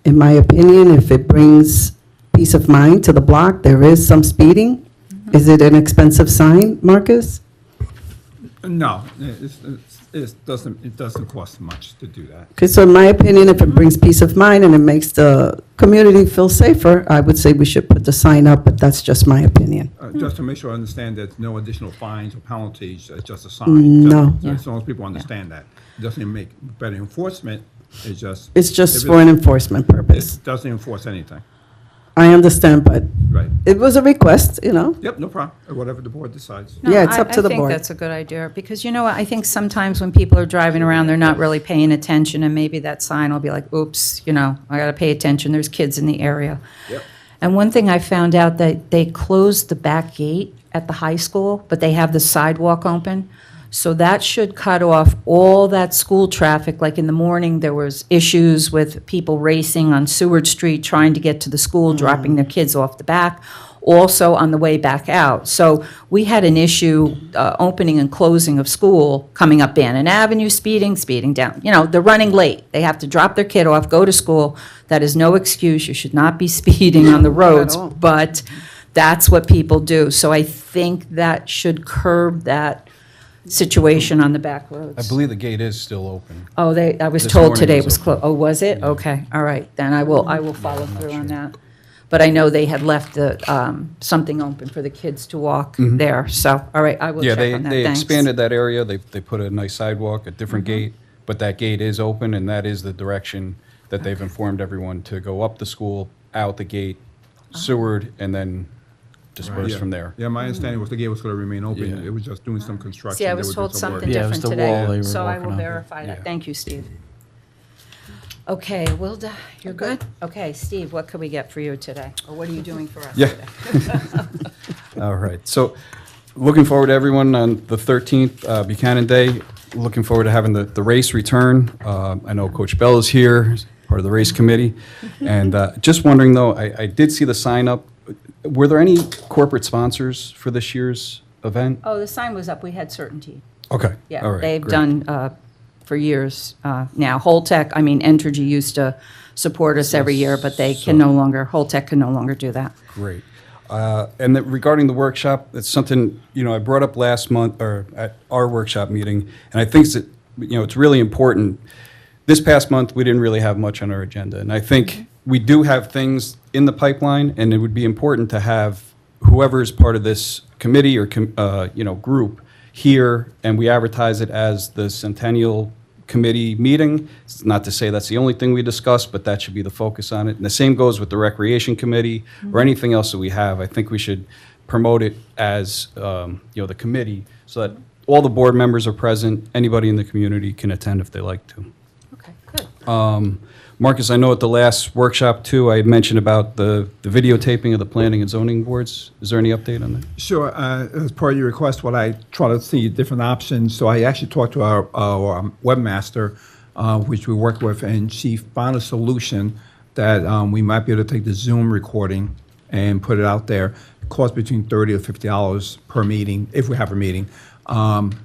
In my opinion, if it brings peace of mind to the block, there is some speeding. Is it an expensive sign, Marcus? No, it doesn't cost much to do that. Okay, so in my opinion, if it brings peace of mind and it makes the community feel safer, I would say we should put the sign up, but that's just my opinion. Just to make sure I understand that no additional fines or penalties, it's just a sign. No. Just- As long as people understand that. It doesn't even make better enforcement, it's just. It's just if for an enforcement purpose. It doesn't enforce anything, I understand, but right? it was a request, you know? Yep, no problem, whatever the board decides. No, Yeah, it's up to the I board. think that's a good idea, because you know what, I think sometimes when people are driving around, they're not really paying attention, and maybe that sign will be like, oops, you know, I gotta pay attention, there's kids in the area. Yep. And one thing I found out, that they closed the back gate at the high school, but they have the sidewalk open. So that should cut off all that school traffic. Like in the morning, there was issues with people racing on Seward Street, trying to get to the school, dropping their kids off the back, also on the way back out. So we had an issue, opening and closing of school, coming up Bannon Avenue, speeding down. You know, they're running late. They have to drop their kid off, go to school. That is no excuse. You should not be speeding on the roads, all. but that's what people do. So I think that should curb that situation on the back roads. I believe the gate is still open. Oh, I was This told morning today it it was was closed. Oh, was it? Okay, all right, then I will follow through on that. But I know they had left something open for the kids to walk there, so, all right, I will Yeah, check on that, they thanks. expanded that area, they put a nice sidewalk, a different gate, but that gate is open, and that is the direction that they've informed everyone to go up the school, out the gate, Seward, and then disperse Yeah. from there. Yeah, my understanding was the gate was gonna remain open, Yeah. it was just doing some construction. See, I They was were doing told some work. something Yeah, it was different the wall they today, were so I working will on. verify that. Yeah. Thank you, Steve. Okay, Wilda, you're good? Okay, Steve, what could we get for you today? Or what are you doing for us Yeah. today? All right, so looking forward to everyone on the 13th, Buchanan Day. Looking forward to having the race return. I know Coach Bell is here, part of the race committee. And just wondering though, I did see the sign up. Were there any corporate sponsors for this year's event? Oh, the sign was up, we had Certainty. Okay, all Yeah, right, they've great. done for years now. Holtec, I mean, Entergy used to support us every year, but they can no longer, Holtec can no longer do that. Great. And regarding the workshop, it's something, I brought up last month, or at our workshop meeting, and I think that, it's really important. This past month, we didn't really have much on our agenda, and I think we do have things in the pipeline, and it would be important to have whoever is part of this committee or, group here, and we advertise it as the Centennial Committee meeting. It's not to say that's the only thing we discuss, but that should be the focus on it. And the same goes with the Recreation Committee or anything else that we have. I think we should promote it as, the committee, so that all the board members are present, anybody in the community can attend if they like to. Okay, good. Marcus, I know at the last workshop too, I had mentioned about the videotaping of the planning and zoning boards. Is there any update on that? Sure. As part of your request, what I try to see different options. So I actually talked to our webmaster, which we worked with, and she found a solution that we might be able to take the Zoom recording and put it out there. It costs between $30 to $50 per meeting if we have a meeting.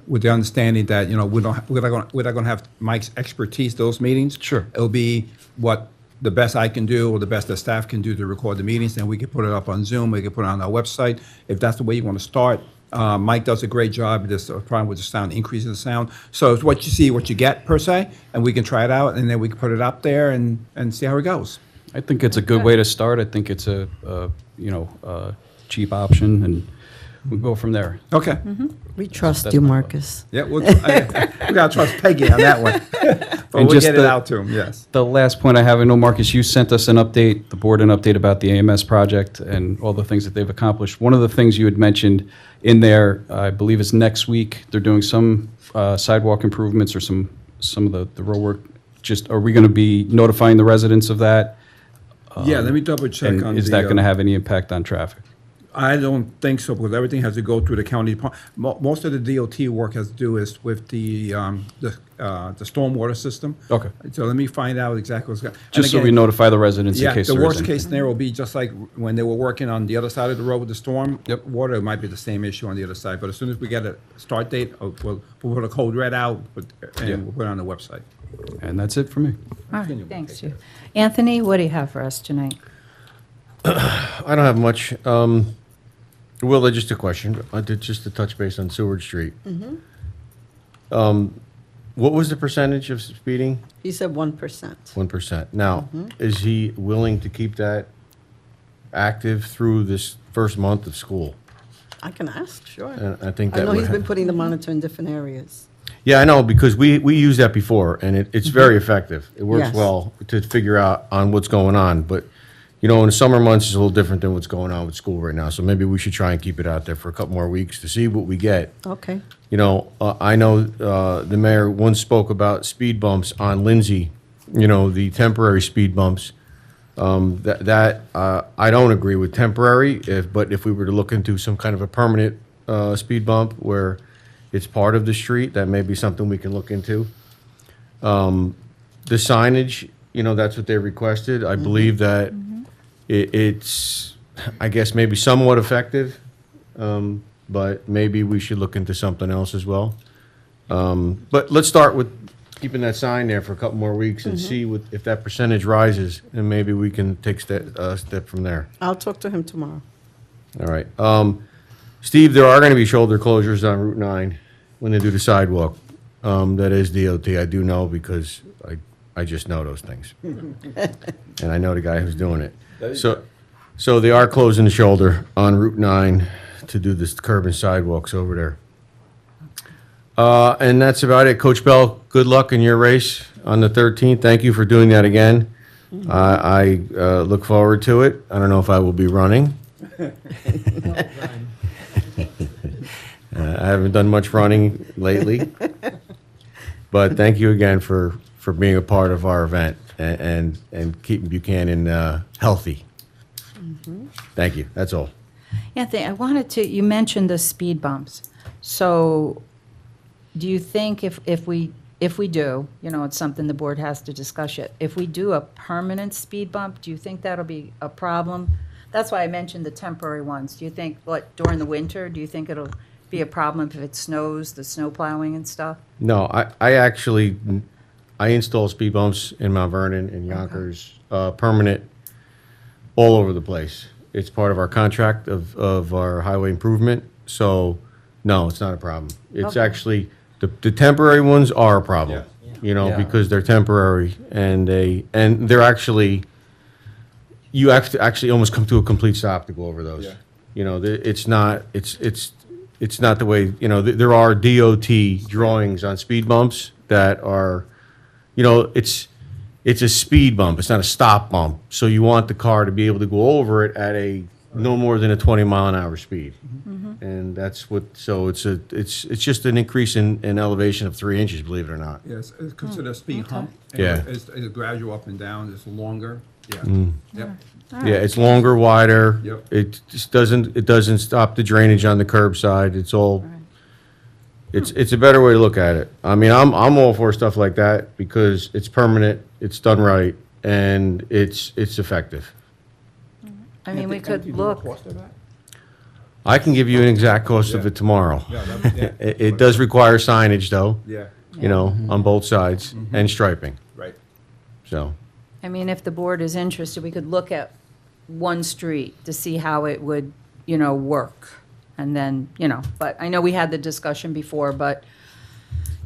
With the understanding that we're not going to have Mike's expertise those meetings. Sure. It'll be what the best I can do or the best the staff can do to record the meetings, and we can put it up on Zoom. We can put it on our website if that's the way you want to start. Mike does a great job. Just trying with the sound, increasing the sound. So it's what you see, what you get per se, and we can try it out, and then we can put it up there and see how it goes. I think it's a good way to start. I think it's a cheap option, and we'll go from there. Okay. We trust That's you, my Marcus. Yeah, we got to trust Peggy on that one. But And we'll just get it the- out to him, yes. The last point I have, I know, Marcus, you sent us an update, the board an update about the AMS project and all the things that they've accomplished. One of the things you had mentioned in there, I believe, is next week, they're doing some sidewalk improvements or some of the road work. Just, are we going to be notifying the residents of that? Yeah, let me double check And on is that going to have any impact on traffic? I don't think so, because everything has to go through the county department. Most of the DOT work has to do is with the stormwater system. Okay. So let me find out exactly what's going. Just so we notify the residents in Yeah, case the there is worst any. case scenario will be just like when they were working on the other side of the road with the storm. Yep. Water, it might be the same issue on the other side, but as soon as we get a start date, we'll put a code red out, and Yeah. we'll put it on the website. And that's it for me. All right, thanks, Chief. Anthony, what do you have for us tonight? I don't have much. Will, just a question. I did just to touch base on Seward Street. What was the percentage of speeding? He said 1%. 1%. Now, is he willing to keep that active through this first month of school? I can ask, sure. And I think I that know would he's been ha- putting the monitor in different areas. Yeah, I know, because we used that before, and it's very effective. It works Yes. well to figure out on what's going on. But, you know, in the summer months, it's a little different than what's going on with school right now. So maybe we should try and keep it out there for a couple more weeks to see what we get. Okay. You know, I know the mayor once spoke about speed bumps on Lindsay, you know, the temporary speed bumps. I don't agree with temporary, but if we were to look into some kind of a permanent speed bump where it's part of the street, that may be something we can look into. The signage, you know, that's what they requested. I believe that it's, I guess, maybe somewhat effective, but maybe we should look into something else as well. But let's start with keeping that sign there for a couple more weeks and see if that percentage rises, and maybe we can take step from there. I'll talk to him tomorrow. All right. Steve, there are going to be shoulder closures on Route 9 when they do the sidewalk. That is DOT. I do know because I just know those things. And I know the guy who's doing it. So they are closing the shoulder on Route 9 to do this curb and sidewalks over there. And that's about it. Coach Bell, good luck in your race on the 13th. Thank you for doing that again. I look forward to it. I don't know if I will be running. I haven't done much running lately. But thank you again for being a part of our event and keeping Buchanan healthy. Thank you. That's all. Anthony, I wanted to, you mentioned the speed bumps. So do you think if we do, you know, it's something the board has to discuss it, if we do a permanent speed bump, do you think that'll be a problem? That's why I mentioned the temporary ones. Do you think, what, during the winter, do you think it'll be a problem if it snows, the snow plowing and stuff? No, I actually install speed bumps in Mount Vernon and Yonkers, permanent, all over the place. It's part of our contract of our highway improvement. So, no, it's not a problem. It's Okay. actually, the temporary ones are a problem, you know, Yeah. because they're temporary and they're actually, you have to actually almost come to a complete stop to go over those. Yeah. You know, it's not the way, you know, there are DOT drawings on speed bumps that are, you know, it's a speed bump. It's not a stop bump. So you want the car to be able to go over it at a no more than a 20-mile-an-hour speed. And that's what, so it's just an increase in elevation of 3 inches, believe it or not. Yes, it's considered a speed hump. and Yeah. It's a gradual up and down, it's longer, yeah. Yep. Yeah, it's longer, wider. Yep. It just doesn't stop the drainage on the curbside. It's all, it's a better way to look at it. I mean, I'm all for stuff like that because it's permanent, it's done right, and it's effective. I mean, we could Do you know the look, cost of that? I can give you an exact cost of Yeah. it tomorrow. Yeah, yeah. It does require signage, though, Yeah, you know, on both sides, and striping, right. so. I mean, if the board is interested, we could look at one street to see how it would, you know, work. And then, you know, but I know we had the discussion before, but,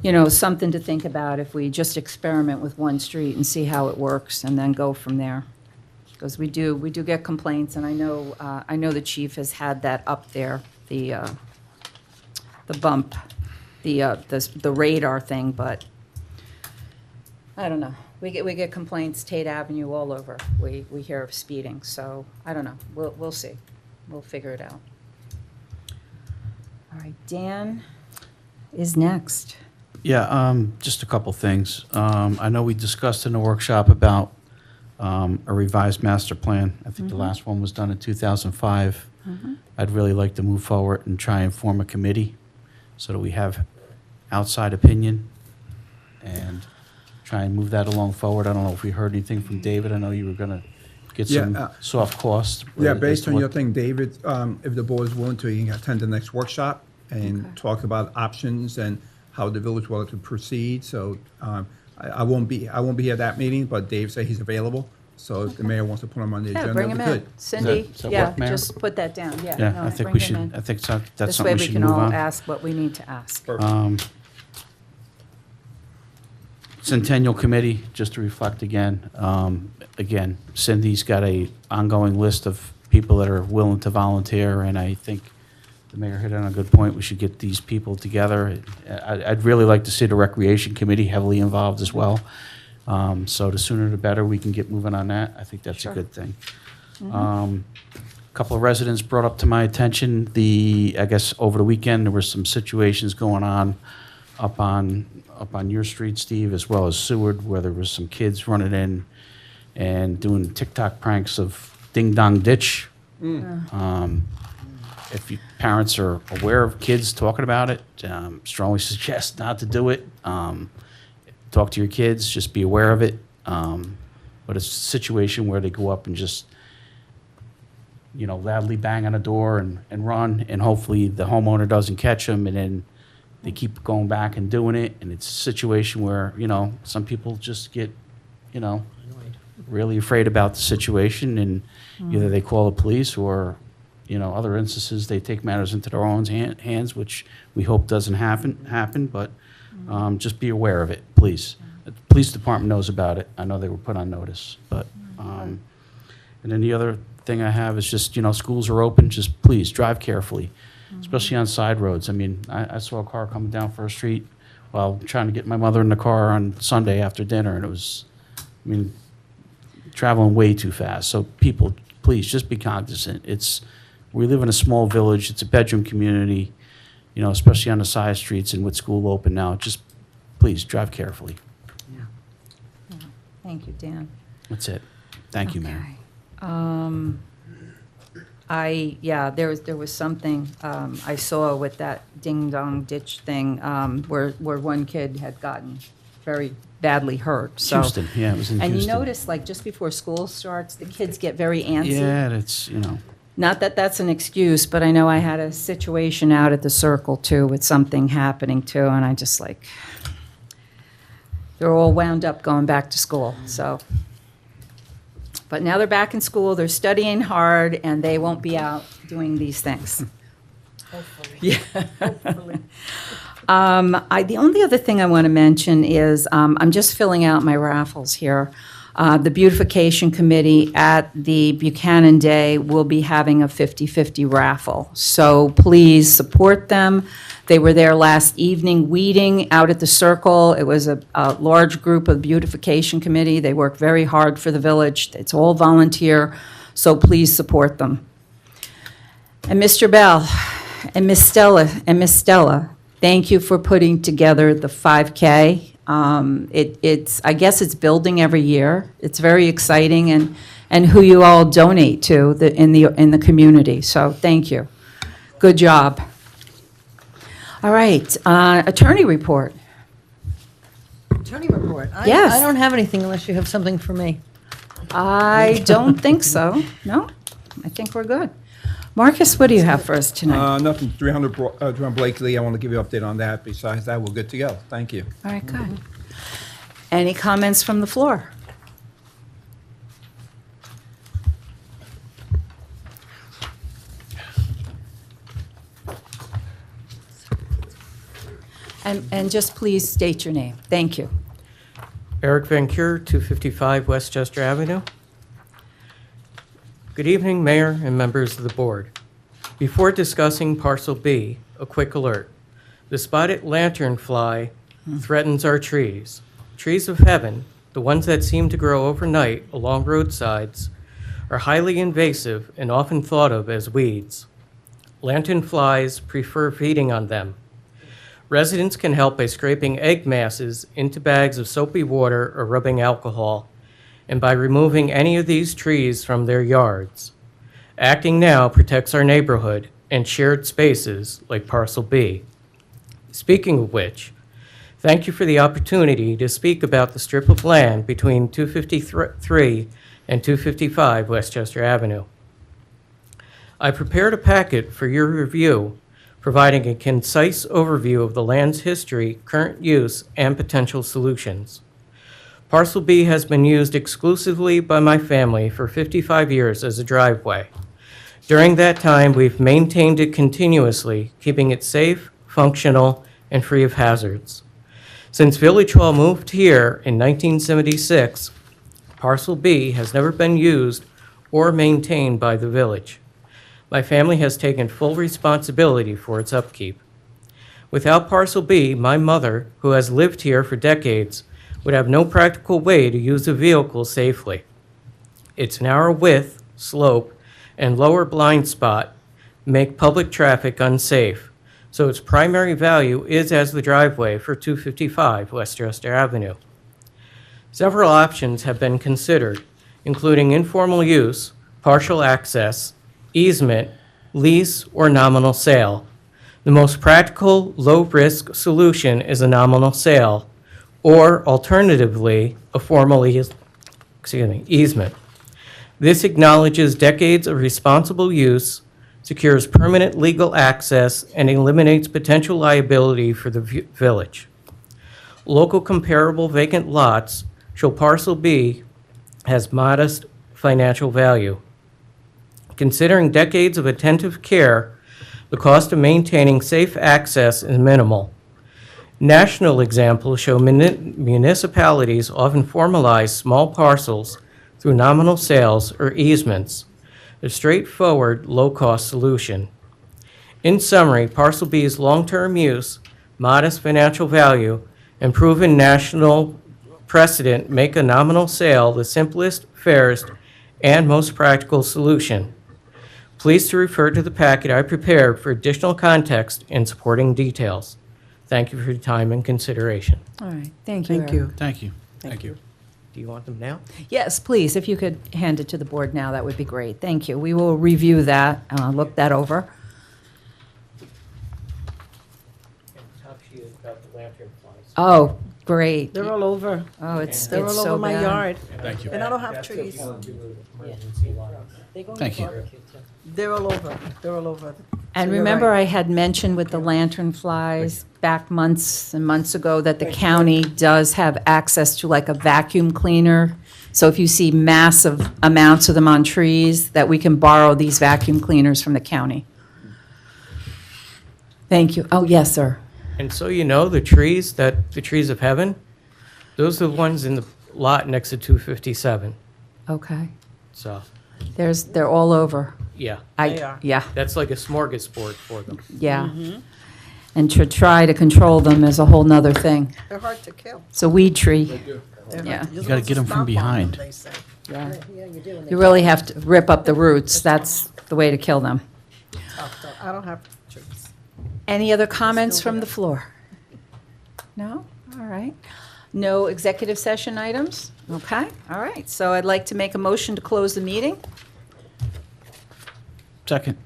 you know, something to think about if we just experiment with one street and see how it works and then go from there. Because we do get complaints, and I know the chief has had that up there, the bump, the radar thing, but I don't know. We get complaints, Tate Avenue, all over. We hear of speeding, so I don't know. We'll see. We'll figure it out. All right, Dan is next. Yeah, just a couple things. I know we discussed in the workshop about a revised master plan. I think the last one was done in 2005. I'd really like to move forward and try and form a committee so that we have outside opinion and try and move that along forward. I don't know if we heard anything from David. I know you were going to get Yeah, some soft costs. Yeah, as based to on what- your thing, David, if the board is willing to, you can attend the next workshop and Okay. talk about options and how the village will to proceed. So I won't be here at that meeting, but Dave said he's available. So if the mayor wants to put him on the Yeah, agenda, bring we him could. in. Cindy, does that yeah, work, Mayor? just put that down, yeah. Yeah, no, I think bring we him should, in. I think that's This something way we we should can move all on. ask what we need to ask. Centennial Committee, just to reflect again, again, Cindy's got a ongoing list of people that are willing to volunteer, and I think the mayor hit on a good point. We should get these people together. I'd really like to see the Recreation Committee heavily involved as well. So the sooner the better we can get moving on that. I think that's a Sure. good thing. A couple of residents brought up to my attention I guess over the weekend, there were some situations going on up on your street, Steve, as well as Seward, where there was some kids running in and doing TikTok pranks of ding dong ditch. If you parents are aware of kids talking about it, strongly suggest not to do it. Talk to your kids, just be aware of it. But it's a situation where they go up and just, loudly bang on a door and run, and hopefully the homeowner doesn't catch them, and then they keep going back and doing it, and it's a situation where, some people just get, really afraid about the situation, and either they call the police or, other instances, they take matters into their own hands, which we hope doesn't happen, but just be aware of it, please. The police department knows about it. I know they were put on notice, but, and then the other thing I have is just, schools are open, just please drive carefully, especially on side roads. I mean, I saw a car coming down First Street while trying to get my mother in the car on Sunday after dinner, and it was, traveling way too fast. So people, please, just be cognizant. We live in a small village. It's a bedroom community, especially on the side streets and with school open now. Just please drive carefully. Thank you, Dan. That's it. Thank you, Mayor. There was something I saw with that ding-dong ditch thing where one kid had gotten very badly hurt, so. Houston, yeah, it was in And Houston. you notice, like, just before school starts, the kids get very antsy. Yeah, that's, Not that that's an excuse, but I know I had a situation out at the Circle, too, with something happening, too, and I just, like, they're all wound up going back to school, so. But now they're back in school, they're studying hard, and they won't be out doing these things. Hopefully. Yeah. The only other thing I want to mention is, I'm just filling out my raffles here. The Beautification Committee at the Buchanan Day will be having a 50-50 raffle. So please support them. They were there last evening weeding out at the Circle. It was a large group of Beautification Committee. They work very hard for the village. It's all volunteer, so please support them. And Mr. Bell and Miss Stella, thank you for putting together the 5K. I guess it's building every year. It's very exciting, and who you all donate to in the community. So thank you. Good job. All right, attorney report. Attorney report. Yes. I don't have anything unless you have something for me. I don't think so. No, I think we're good. Marcus, what do you have for us tonight? Nothing, 300 Blakely, I want to give you an update on that. Besides that, we're good to go. Thank you. All right, good. Any comments from the floor? And just please state your name. Thank you. Eric Van Cure, 255 Westchester Avenue. Good evening, Mayor and members of the board. Before discussing Parcel B, a quick alert. The spotted lanternfly threatens our trees. Trees of heaven, the ones that seem to grow overnight along roadsides, are highly invasive and often thought of as weeds. Lanternflies prefer feeding on them. Residents can help by scraping egg masses into bags of soapy water or rubbing alcohol, and by removing any of these trees from their yards. Acting now protects our neighborhood and shared spaces like Parcel B. Speaking of which, thank you for the opportunity to speak about the strip of land between 253 and 255 Westchester Avenue. I prepared a packet for your review, providing a concise overview of the land's history, current use, and potential solutions. Parcel B has been used exclusively by my family for 55 years as a driveway. During that time, we've maintained it continuously, keeping it safe, functional, and free of hazards. Since Village Hall moved here in 1976, Parcel B has never been used or maintained by the village. My family has taken full responsibility for its upkeep. Without Parcel B, my mother, who has lived here for decades, would have no practical way to use the vehicle safely. Its narrow width, slope, and lower blind spot make public traffic unsafe, so its primary value is as the driveway for 255 Westchester Avenue. Several options have been considered, including informal use, partial access, easement, lease, or nominal sale. The most practical, low-risk solution is a nominal sale, or alternatively, a formal easement. This acknowledges decades of responsible use, secures permanent legal access, and eliminates potential liability for the village. Local comparable vacant lots show Parcel B has modest financial value. Considering decades of attentive care, the cost of maintaining safe access is minimal. National examples show municipalities often formalize small parcels through nominal sales or easements, a straightforward, low-cost solution. In summary, Parcel B's long-term use, modest financial value, and proven national precedent make a nominal sale the simplest, fairest, and most practical solution. Please to refer to the packet I prepared for additional context and supporting details. Thank you for your time and consideration. All right, thank you. Thank you. Thank you. Thank you. Do you want them now? Yes, please, if you could hand it to the board now, that would be great. Thank you. We will review that, look that over. Top sheet is about the lantern flies. Oh, great. They're all over. Oh, it's They're all so over my bad. yard. Thank you. And I don't have trees. Thank you. They're all over. They're all over. And So you're remember, right. I had mentioned with the lantern flies back months and months ago that the county does have access to like a vacuum cleaner. So if you see massive amounts of them on trees, that we can borrow these vacuum cleaners from the county. Thank you. Oh, yes, sir. And so you know, the trees of heaven, those are the ones in the lot next to 257. Okay. So, They're all over. yeah, They are. Yeah, that's like a smorgasbord for them. yeah. And to try to control them is a whole nother thing. They're hard to kill. It's a weed tree. They're Yeah. hard- you're You gotta supposed get to 'em from stomp on behind. they say. Yeah. Yeah, you do. and they You really have to rip up the roots. That's the way to kill them. tough, though. I don't have trees. Any other comments from the floor? No? All right. No executive session items? Okay, all right. So I'd like to make a motion to close the meeting. Second.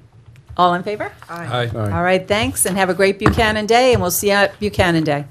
All in favor? Aye. All right, thanks, and have a great Buchanan Day, and we'll see you at Buchanan Day.